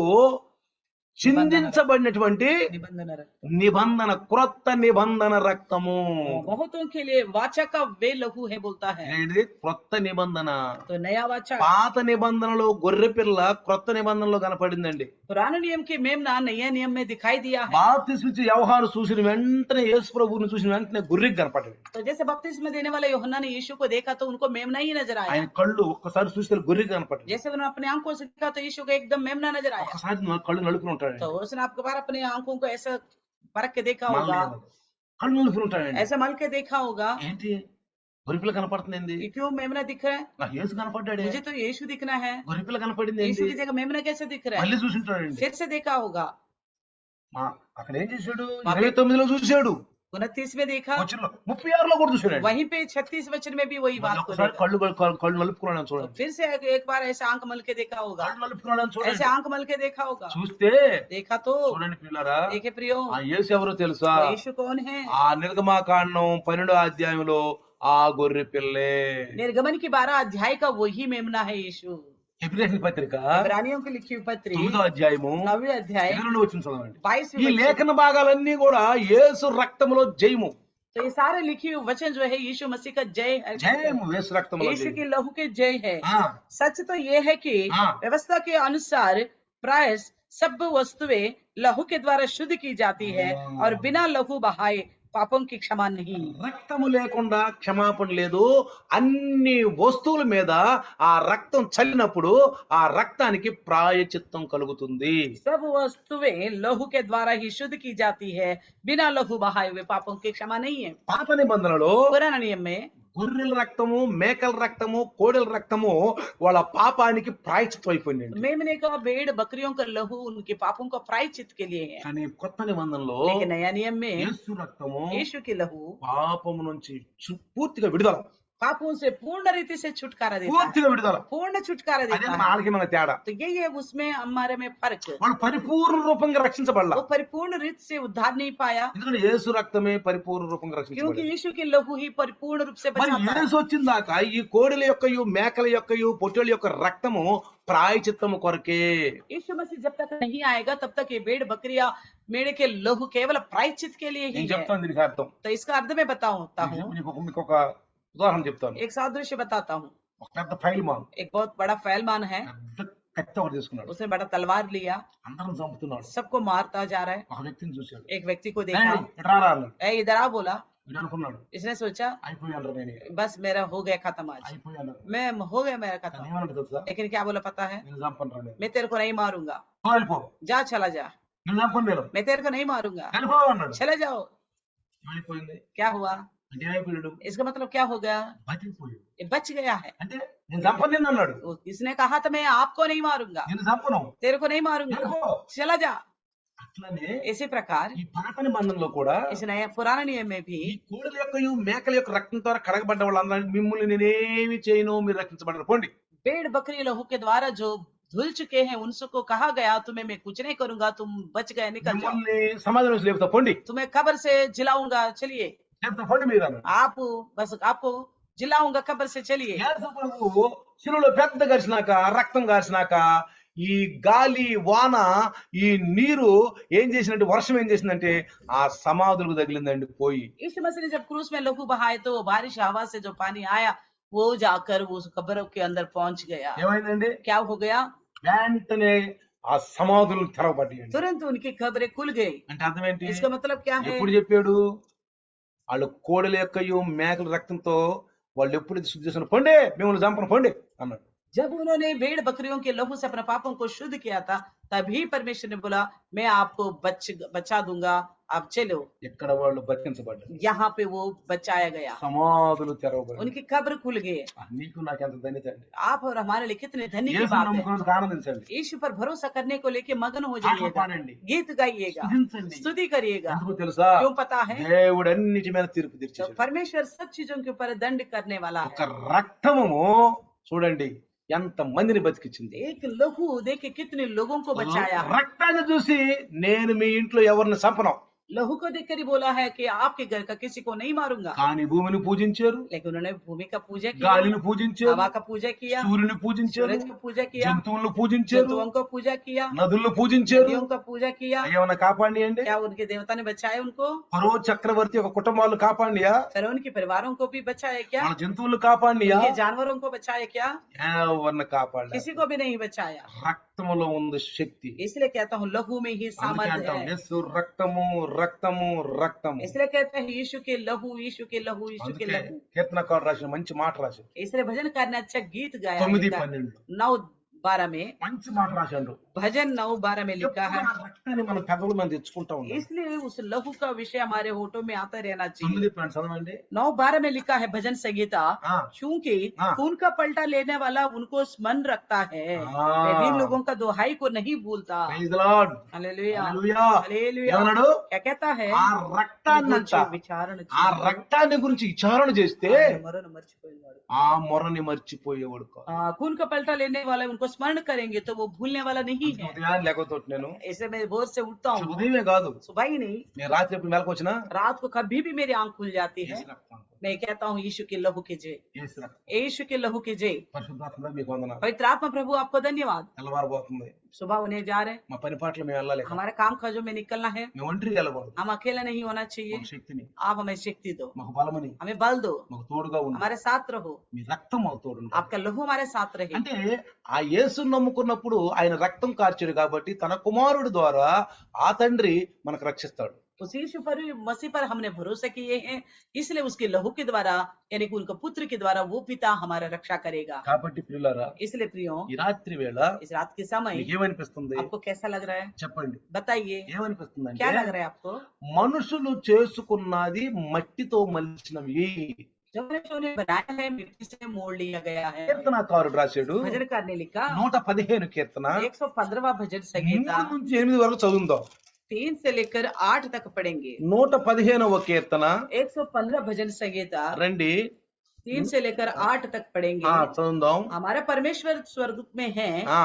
చిందించబడినటువంటి निबंधन रक्त। నిబంధన, క్రొత్త నిబంధన రక్తము. बहुतों के लिए वाचा का वे लहू है बोलता है। ఏంటిది? క్రొత్త నిబంధన. तो नया वाचा। పాత నిబంధనలో గొర్రె పిల్ల క్రొత్త నిబంధనలో కనపడిందండి. पुराने नियम के मेमना नया नियम में दिखाई दिया है। బాప్తిస్మ ఇచ్చే యోహాను చూసిన వెంటనే, యేసు ప్రభువుని చూసిన వెంటనే గొర్రెకి కనపడ్డాడు. तो जैसे बपतिस्मा देने वाले यूहन्ना ने यीशु को देखा तो उनको मेमना ही नजर आया। ఆయన కళ్ళు ఒక్కసారి చూస్తే గొర్రెకి కనపడ్డాడు. जैसे उन्होंने अपने आंखों से देखा तो यीशु को एकदम मेमना नजर आया। ఒక్కసారి కళ్ళు నలుపుకుని ఉంటాడు. तो उसने आपके बार अपने आंखों को ऐसा परख के देखा होगा, కళ్ళు నలుపుకుని ఉంటాడండి. ऐसा मल के देखा होगा ఏంటి గొర్రెపిల్ల కనపడుతుంది? कि क्यों मेमना दिख रहा है, నాకు యేసు కనపడ్డాడే. मुझे तो यीशु दिखना है। గొర్రెపిల్ల కనపడింది यीशु ఏంటి? की जगह मेमना कैसे दिख रहा है? మళ్ళీ చూసింటాడండి. फिर से देखा होगा। అక్కడ ఏం చేశాడు? 29లో చూశాడు, 29 में देखा, వచనంలో 36లో కూడా చూశాడు. वहीं पे 36 वचन में भी वही बात को ఒకసారి देखा। కళ్ళు నలుపుకున్నాడు तो చూడండి. फिर से एक बार ऐसे आंख मल के देखा होगा, కళ్ళు నలుపుకున్నాడు చూడండి. ऐसे आंख मल के देखा होगा। చూస్తే देखा तो చూడండి పిల్లరా, देखे प्रियो, ఆ యేసు ఎవరో తెలుసా? वो यीशु कौन है? ఆ నిర్గమాకాండం 12వ అధ్యాయంలో ఆ గొర్రె పిల్లే. निर्गमन की 12 अध्याय का वही मेमना है यीशु। ఎబ్రాయిల పత్రిక इब्रानियों की लिखी हुई पत्री 9వ అధ్యాయము 9वें अध्याय 22వ వచనం చదవండి. 22वें ఈ वचन। లేఖన భాగాలన్నీ కూడా యేసు రక్తములో జయము. तो ये सारे लिखे हुए वचन जो है यीशु मसीह का जय है, జయము యేసు రక్తంలో यीशु జయం. के लहू के जय है। ఆ, सच तो ये है कि हाँ। व्यवस्था के अनुसार प्राय सब वस्तुएं लहू के द्वारा शुद्ध की जाती है और बिना लहू बहाए पापों की क्षमा नहीं। రక్తము లేకుండా క్షమాపణ లేదు. అన్ని వస్తువుల మీద ఆ రక్తం చల్లినప్పుడు ఆ రక్తానికి ప్రాయచిత్తం కలుగుతుంది. सब वस्तुएं लहू के द्वारा ही शुद्ध की जाती है, बिना लहू बहाए हुए पापों की क्षमा नहीं है। పాత నిబంధనలో पुराना नियम में గొర్రెల రక్తము, మేకల రక్తము, కోడెల రక్తము వాళ్ళ పాపానికి ప్రాయచిత్తం అయిపోయింది. मेमने का भेड़ बकरियों का लहू उनके पापों का प्रायश्चित के लिए है, కానీ కొత్త నిబంధనలో लेकिन नया नियम में యేసు రక్తము यीशु की लहू పాపము నుంచి పూర్తిగా విడుదల, पापों से पूर्ण रीति से छुटकारा देता है, పూర్తిగా విడుదల. पूर्ण छुटकारा అదే देता है। వాళ్ళకి మన తేడా. तो यही है उसमें हमारे में फर्क। వాళ్ళు పరిపూర్ణ రూపంగా రక్షించబడాల. वो परिपूर्ण रीत से उद्धार नहीं पाया, ఎందుకంటే యేసు రక్తమే పరిపూర్ణ రూపంగా क्योंकि రక్షించబడింది. यीशु की लहू ही परिपूर्ण रूप से మరి बचाता है। యేసు వచ్చిన దాకా ఈ కోడెల యొక్కయు, మేకల యొక్కయు, పొట్టేళ్ళ యొక్క రక్తము ప్రాయచిత్తము కొరకే. यीशु मसीह जब तक नहीं आएगा तब तक ये भेड़ बकरियां मेढ़े के लहू केवल प्रायश्चित के लिए ही నేను है। చెప్తాను దీనికి అర్థం. तो इसका अर्थ मैं बताता हूँ, మీకు ఒక ఉదాహరణ చెప్తాను. एक सादृश्य बताता हूँ। ఒక పెద్ద ఫైల్ మాన్ एक बहुत बड़ा फैलमान है, పెద్ద కత్తి ఒకటి తీసుకున్నాడు. उसने बड़ा तलवार लिया, అందరం చంపుతున్నాడు. सबको मारता जा रहा है। ఒక వ్యక్తిని చూశాడు. एक व्यक्ति को देखा, ఇటు రారా అన్నాడు. इधर आ बोला। వీడు అనుకున్నాడు इसने सोचा అయిపోయాను నేను, बस मेरा हो गया खत्म, आज అయిపోయాను. मैं हो गया मेरा కానీ खत्म। ఏమన్నాడు తెలుసా? लेकिन क्या बोला पता है? నేను చంపను నేను. मैं तेरे को नहीं मारूंगा, వెళ్ళిపో. जा चला जा। నేను చంపను నేను. मैं तेरे को नहीं मारूंगा, వెళ్ళిపో అన్నాడు. चले जाओ। వెళ్ళిపోయింది. क्या हुआ? అంటే ఏమైపోయాడు? इसका मतलब क्या हो गया? బతికిపోయాడు. ये बच गया है। అంటే నేను చంపను నిన్ను అన్నాడు. इसने कहा था मैं आपको नहीं मारूंगा, నేను చంపను. तेरे को नहीं मारूंगा, వెళ్ళిపో. चला जा। అట్లనే इसी प्रकार ఈ పాత నిబంధనలో కూడా इस नए पुराने नियम में भी ఈ కోడెల యొక్కయు, మేకల యొక్క రక్తం ద్వారా కడగబడ్డ వాళ్ళందరూ మిమ్మల్ని నేనేమి చేయను, మీరు రక్షించబడరు పోండి. भेड़ बकरी लहू के द्वारा जो धुल चुके हैं उनको कहा गया तुम्हें मैं कुछ नहीं करूंगा, तुम बच गए, निकल जाओ। మిమ్మల్ని సమాధానం నుంచి లేపుతా పోండి. तुम्हें कब्र से जिलाऊंगा, चलिए। లేపుతా పోండి మీరు అన్నాడు. आप बस आपको जिलाऊंगा, कब्र से चलिए। యేసు ప్రభువు శిలువలో పెద్ద గరిచినాక, రక్తం గారిచినాక ఈ గాలి, వాన, ఈ నీరు ఏం చేసినట్టు, వర్షం ఏం చేసిందంటే ఆ సమాధులకు తగిలిందండి పోయి. यीशु मसीह ने जब क्रूस में लहू बहाए तो बारिश हवा से जो पानी आया वो जाकर वो कब्रों के अंदर पहुंच गया। ఏమైందండి? क्या हो गया? వెంటనే ఆ సమాధులు తెరవబడ్డాయండి. तुरंत उनकी कब्रें खुल गई। అంటే అర్థం ఏంటి? इसका मतलब क्या है? ఎప్పుడు చెప్పాడు? వాళ్ళు కోడెల యొక్కయు, మేకల రక్తంతో వాళ్ళు ఎప్పుడైతే శుద్ధి చేసిన పండే మిమ్మల్ని చంపను పండి అన్నాడు. जब उन्होंने भेड़ बकरियों के लहू से अपने पापों को शुद्ध किया था तभी परमेश्वर ने बोला मैं आपको बचा दूंगा, आप चलो। ఎక్కడ వాళ్ళు బతికించబడ్డారు. यहाँ पे वो बचाया गया, సమాధులు తెరవబడ్డాయి. उनकी कब्र खुल गई। నీకు నాకు ఎంత ధన్యత అండి. आप और हमारे लिए कितने धन्य की యేసు बात है। నమ్ముకున్నందుకు ఆనందించండి. यीशु पर भरोसा करने को लेके मगन हो పాటలు जाइएगा, పాడండి, गीत गाइएगा, స్తుతించండి. स्तुति करिएगा। ఎందుకు తెలుసా? क्यों पता है? దేవుడు అన్నిటి మీద తీర్పు तो తీర్చాడు. परमेश्वर सब चीजों के ऊपर दंड करने वाला ఒక है। రక్తము చూడండి ఎంత మందిని బతికించింది. एक लहू देखे कितने लोगों को बचाया है। రక్తాన్ని చూసి నేను మీ ఇంట్లో ఎవరిని చంపను, लहू को देखकर ही बोला है कि आपके घर का किसी को नहीं मारूंगा। కానీ భూమిని పూజించారు, लेकिन उन्होंने भूमि का पूजा किया, గాలిని పూజించారు, हवा का पूजा किया, సూర్యుని పూజించారు, सूरज का पूजा किया, జంతువులను పూజించారు, जंतुओं को पूजा किया, నదులను పూజించారు. नदियों का पूजा किया। ఏమన్నా కాపాడియండి? क्या उनके देवता ने बचाए उनको? ఫరో చక్రవర్తి ఒక కుటుంబాలు కాపాడియా? फिर उनके परिवारों को भी बचाए क्या? వాళ్ళ జంతువులు కాపాడియా? उनके जानवरों को बचाए क्या? ఎవరిని కాపాడ? किसी को भी नहीं बचाया। రక్తములో ఉంది శక్తి. इसलिए कहता हूँ लहू में ही అందుకే सामर्थ्य అంటాం है। యేసు రక్తము రక్తము రక్తము. इसलिए कहते हैं यीशु के लहू, यीशु के लहू, यीशु के అందుకే लहू। కీర్తనకారుడు రాసిన మంచి మాట రాశాడు. इसलिए भजन करने अच्छा गीत गाया है। 9:12 9:12 में మంచి మాట రాశాడు. भजन 9:12 में लिखा है। ఎప్పుడు ఆ రక్తాన్ని మనం పెదవుల మీద తెచ్చుకుంటా ఉన్నాం. इसलिए उस लहू का विषय हमारे होठों में आता रहना चाहिए। 9:12 చదవండి. 9:12 में लिखा है भजन संगीता, हाँ। क्योंकि हाँ। खून का पलटा लेने वाला उनको स्मरण रखता है, हाँ। मैं जिन लोगों का दोहाई को नहीं भूलता। Praise the lord. Hallelujah, hallelujah. Hallelujah. ఏమన్నాడు? क्या कहता है? ఆ రక్తాన్నంట, విచారణ ఆ రక్తాన్ని గురించి విచారణ చేస్తే मरण मर्చిపోయేవాడు। ఆ మొరని మర్చిపోయేవాడు కాదు. खून का पलटा लेने वाला उनको स्मरण करेंगे तो वो भूलने वाला नहीं है। ఉదయాన్నే లేకపోతే నేను ऐसे मैं भोर से उठता हूँ, ఉదయమే కాదు, सुबह ही नहीं, నేను రాత్రి ఎప్పుడు మేలకు వచ్చినా रात को कभी भी मेरी आंख खुल जाती है, मैं कहता हूँ यीशु के लहू की जय, యేసు రక్తం. यीशु के लहू की जय। పరిశుద్ధాత్మ మీకు వందనాలు. पवित्र आत्मा प्रभु आपको धन्यवाद। తెల్లవారబోతుంది. सुबह होने जा रहे हैं, మా పని పాటలు మేము వెళ్ళాలి. हमारे काम काजों में निकलना है, మేము ఒంటరిగా వెళ్ళకూడదు. हम अकेला नहीं होना चाहिए। మాకు శక్తిని, आप हमें शक्ति दो, మాకు బలమని, हमें बल दो, మాకు తోడుగా ఉండి हमारे साथ रहो, మీ రక్తం మాకు తోడు ఉండాలి. आपका लहू हमारे साथ रहे। అంటే ఆ యేసును నమ్ముకున్నప్పుడు ఆయన రక్తం కార్చాడు కాబట్టి తన కుమారుడి ద్వారా ఆ తండ్రి మనకు రక్షిస్తాడు. उस यीशु पर मसीह पर हमने भरोसा किए हैं, इसलिए उसके लहू के द्वारा यानी कि उनका पुत्र के द्वारा वो पिता हमारा रक्षा करेगा। కాబట్టి ప్రియులారా इसलिए प्रियो, ఈ రాత్రి వేళ इस रात के समय మీకు ఏమనిపిస్తుంది आपको कैसा लग रहा है? చెప్పండి. बताइए, ఏమనిపిస్తుందంటే क्या लग रहा है आपको? మనుషులు చేసుకున్నది మట్టితో మలిచినవి. जो मनुष्यों ने बनाया है मिट्टी से मोड़ लिया गया है। కీర్తనకారుడు రాశాడు भजनकार ने लिखा 115 కీర్తన 115वां भजन संहिता 3 నుంచి 8 వరకు చదువుదాం. 3 से लेकर 8 तक पढ़ेंगे। 115వ కీర్తన 115 भजन संहिता రండి 3 से लेकर 8 तक पढ़ेंगे। చదువుదాం. हमारा परमेश्वर स्वर्ग में है, ఆ,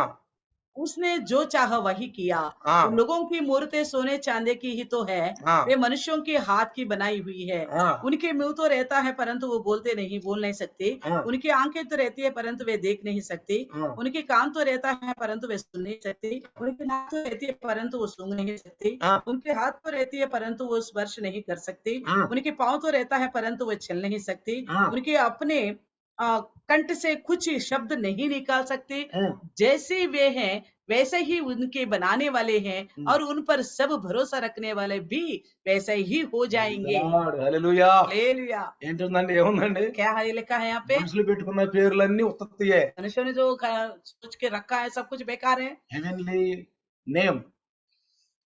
उसने जो चाहा वही किया। हाँ। उन लोगों की मूर्तें सोने चांदी की ही तो है, हाँ। वे मनुष्यों के हाथ की बनाई हुई है। हाँ। उनके मुंह तो रहता है परंतु वो बोलते नहीं, बोल नहीं सकते। हाँ। उनकी आंखें तो रहती है परंतु वे देख नहीं सकते। हाँ। उनके कान तो रहता है परंतु वे सुन नहीं सकते। उनकी नाक तो रहती है परंतु वो सूंघ नहीं सकते। हाँ। उनके हाथ तो रहती है परंतु वो स्पर्श नहीं कर सकते। हाँ। उनके पाँव तो रहता है परंतु वो चल नहीं सकते। हाँ। उनके अपने कंठ से कुछ शब्द नहीं निकाल सकते। हाँ। जैसे वे हैं वैसे ही उनके बनाने वाले हैं, और उन पर सब भरोसा रखने वाले भी वैसे ही हो जाएंगे। హల్లెలూయా. हालेलुया। ఏంటుందండి, ఏముందండి? क्या है लिखा है यहाँ पे? మనుషులు పెట్టుకున్న పేర్లన్నీ ఉత్తత్తియే. मनुष्यों ने जो सोच के रखा है सब कुछ बेकार है। హెవెన్లీ నేమ్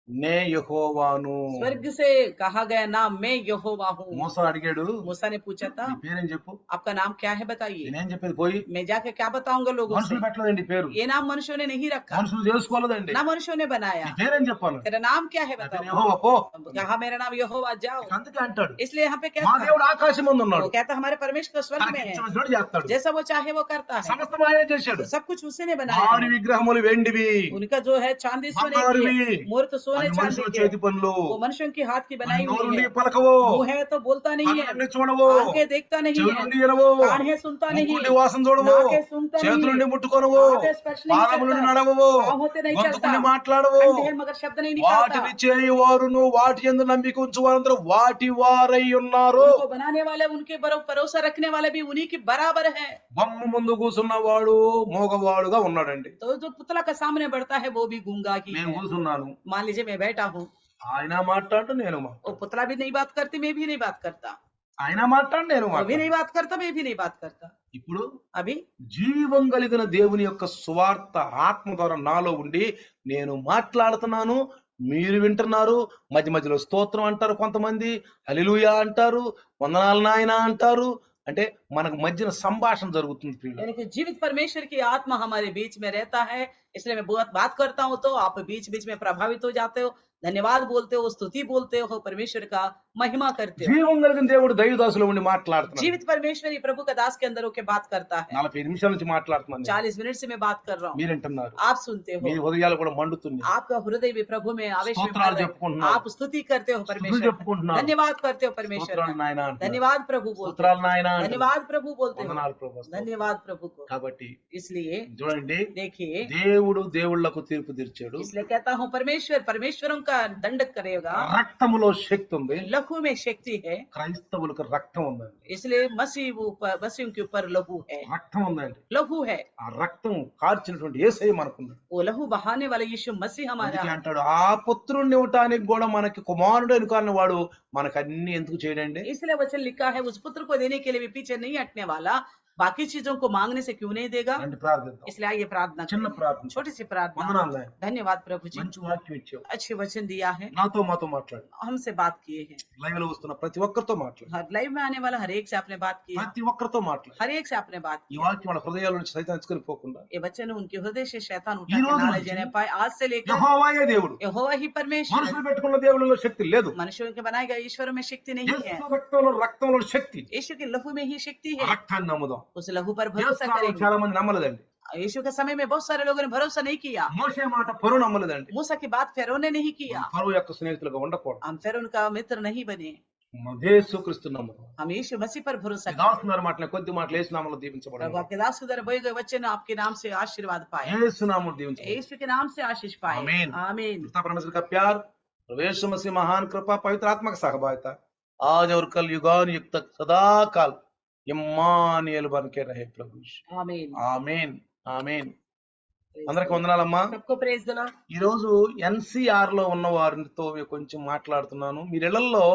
నే యెహోవాను. स्वर्ग से कहा गया नाम मैं यहोवा हूँ। మోస అడిగాడు, मूसा ने पूछा था నీ పేరేం చెప్పు. आपका नाम क्या है बताइए। నేనేం చెప్పేది పోయి मैं जाके क्या बताऊंगा लोगों से? మనుషులు పెట్టలేదండి పేరు. ये नाम मनुष्यों ने नहीं रखा, మనుషులు చేసుకోలేదండి. ना मनुष्यों ने बनाया। నీ పేరేం చెప్పాను. तेरा नाम क्या है నా పేరు बताओ? యెహోవా పో. कहा मेरा नाम यहोवा जाओ। అందుకే అంటాడు इसलिए यहाँ पे क्या మా था? దేవుడు ఆకాశం ముందు ఉన్నాడు. वो कहता हमारे परमेश्वर स्वर्ग में है, తనకిచ్చినట్టు చేస్తాడు. जैसा वो चाहे वो करता है। సమస్తం ఆయనే చేశాడు. सब कुछ उसी ने बनाया వారి है। విగ్రహములు వెండివి, उनका जो है चांदी सोने की బంగారువి, है, मूर्त सोने అవి चांदी మనుషుల की చేతి है। పనులు. वो मनुष्यों की हाथ की बनाई నోరు हुई నీ है। పలకవు, मुंह है तो बोलता नहीं है, కన్నులుండి చూడవు, आंखें देखता नहीं చెవులు है, నుండి వినవు, कान है सुनता नहीं, ముక్కునుండి వాసన చూడవు, नाकें सूंघता नहीं, చేతుల నుండి ముట్టుకొనవు, हाथ स्पर्श नहीं పాదముల నుండి करता, నడవవు, पाँव होते नहीं గొంతుకు चलता, నుండి మాట్లాడవు. कंठ है मगर शब्द नहीं निकालता। వాటిని చేయువారును వాటి యందు నమ్మిక ఉంచువారందరూ వాటి వారై ఉన్నారు. उनको बनाने वाले उनके भरोसा रखने वाले भी उन्हीं के बराबर है। బొమ్మ ముందు కూర్చున్నవాడు మోగవాడుగా ఉన్నాడండి. तो जो पुतला का सामने बढ़ता है वो भी गूंगा ही నేను है। కూర్చున్నాను, मान लीजिए मैं बैठा हूँ, ఆయన మాట్లాడు నేను वो पुतला भी नहीं बात करती, मैं भी नहीं बात करता, ఆయన మాట్లాడు నేను वो भी नहीं बात करता, मैं भी नहीं बात करता। ఇప్పుడు अभी జీవం కలిగిన దేవుని యొక్క సువార్త ఆత్మ ద్వారా నాలో ఉండి నేను మాట్లాడుతున్నాను, మీరు వింటున్నారు. మధ్య మధ్యలో స్తోత్రం అంటారు, కొంతమంది హల్లెలూయా అంటారు, వందనాలు నాయనా అంటారు. అంటే మనకు మధ్యన సంభాషణ జరుగుతుంది ప్రియులారా. यानी कि जीवित परमेश्वर की आत्मा हमारे बीच में रहता है, इसलिए मैं बहुत बात करता हूँ तो आप बीच बीच में प्रभावित हो जाते हो, धन्यवाद बोलते हो, स्तुति बोलते हो, परमेश्वर का महिमा करते हो। జీవం కలిగిన దేవుడు దైవదాసులో ఉండి మాట్లాడుతున్నాడు. जीवित परमेश्वर ही प्रभु का दास के अंदर होकर बात करता है। 40 నిమిషాల నుంచి మాట్లాడుతున్నాను. 40 मिनट से मैं बात कर रहा हूँ, మీరు వింటున్నారు, आप सुनते మీ हो, హృదయాలు కూడా మండుతుంది. आपका हृदय भी प्रभु में आवेश में స్తోత్రాలు भर रहा है। చెప్పుకుంటున్నారు, आप स्तुति करते हो స్తుతులు परमेश्वर, చెప్పుకుంటున్నారు. धन्यवाद करते हो परमेश्वर స్తోత్రాలు का। నాయనా అంటున్నారు, धन्यवाद प्रभु बोलते हो, స్తోత్రాలు నాయనా అంటున్నారు. धन्यवाद प्रभु बोलते हो, వందనాలు ప్రభు. धन्यवाद प्रभु को। కాబట్టి इसलिए చూడండి, देखिए, దేవుడు దేవుళ్లకు తీర్పు తీర్చాడు. इसलिए कहता हूँ परमेश्वर परमेश्वरों का दंड करेगा। రక్తములో శక్తి ఉంది, लहू में शक्ति है, క్రైస్తవులకు రక్తం ఉందండి. इसलिए मसीह के ऊपर लहू है, రక్తం ఉందండి. लहू है। ఆ రక్తం కార్చినటువంటి యేసయ్య మనకుంది. वो लहू बहाने वाला यीशु मसीह हमारा అందుకే है। అంటాడు, ఆ పుత్రుణ్ణి ఇవ్వటానికి కూడా మనకి కుమారుడు అనుకున్న వాడు మనకు అన్ని ఎందుకు చేయడండి. इसलिए वचन लिखा है उस पुत्र को देने के लिए भी पीछे नहीं हटने वाला, बाकी चीजों को मांगने से क्यों नहीं देगा। రండి ప్రార్థిద్దాం. इसलिए आइए प्रार्थना చిన్న करें। ప్రార్థన. छोटी सी प्रार्थना। వందనాలు నాయన. धन्यवाद प्रभु जी, మంచి వాక్యం ఇచ్చావు, अच्छे वचन दिया है, నాతో మాతో మాట్లాడు. हमसे बात किए हैं। లైవ్ లో వస్తున్న ప్రతి ఒక్కరితో మాట్లాడు, हर लाइव में आने वाला हर एक से आपने बात की है, ప్రతి ఒక్కరితో మాట్లాడు. हर एक से आपने बात ఈ की। వాక్యం వాళ్ళ హృదయాల నుంచి సైతం ఎత్తుకొని పోకుండా ये वचन उनके हृदय से शैतान ఈ उठा के రోజు ना ले నుంచి जाने पाए। आज से लेकर యెహోవాయే దేవుడు. यहोवा ही परमेश्वर, మనుషులు పెట్టుకున్న దేవుళ్ళలో శక్తి లేదు. मनुष्यों के बनाए गए ईश्वर में शक्ति नहीं है, యేసు రక్తంలో శక్తి. यीशु के लहू में ही शक्ति ఆ है। రక్తాన్ని నమ్ముదాం. उस लहू पर యేసు भरोसा నామములో करेंगे। చాలా మంది నమ్మలేదండి. यीशु के समय में बहुत सारे लोगों ने भरोसा नहीं किया। మోషే మాట ఫరో నమ్మలేదండి. मूसा की बात फेरो ने नहीं किया। ఫరో యొక్క స్నేహితులుగా ఉండకూడదు. हम फेरो का मित्र नहीं बने। యేసుక్రీస్తు నామములో हम यीशु मसीह पर भरोसा ఈ करें। దాసునారు మాటలు కొద్ది మాటలు యేసు నామములో प्रभु దీవించబడండి. आपके दास के द्वारा बोए गए वचन आपके नाम से आशीर्वाद पाए, యేసు నామములో దీవించబడండి. यीशु के नाम से आशीष पाए। आमीन। आमीन। पिता परमेश्वर का प्यार, प्रभु यीशु मसीह महान कृपा, पवित्र आत्मा का सहभागिता आज और कल युगान युग तक सदा काल इम्मानुएल बन के रहे प्रभु यीशु। आमीन। ఆమేన్ ఆమేన్. అందరికి వందనాలమ్మా. सबको प्रेज द लॉर्ड। ఈ రోజు ఎన్సిఆర్ లో ఉన్న వారితో కొంచెం మాట్లాడుతున్నాను. మీరు ఇళ్లలో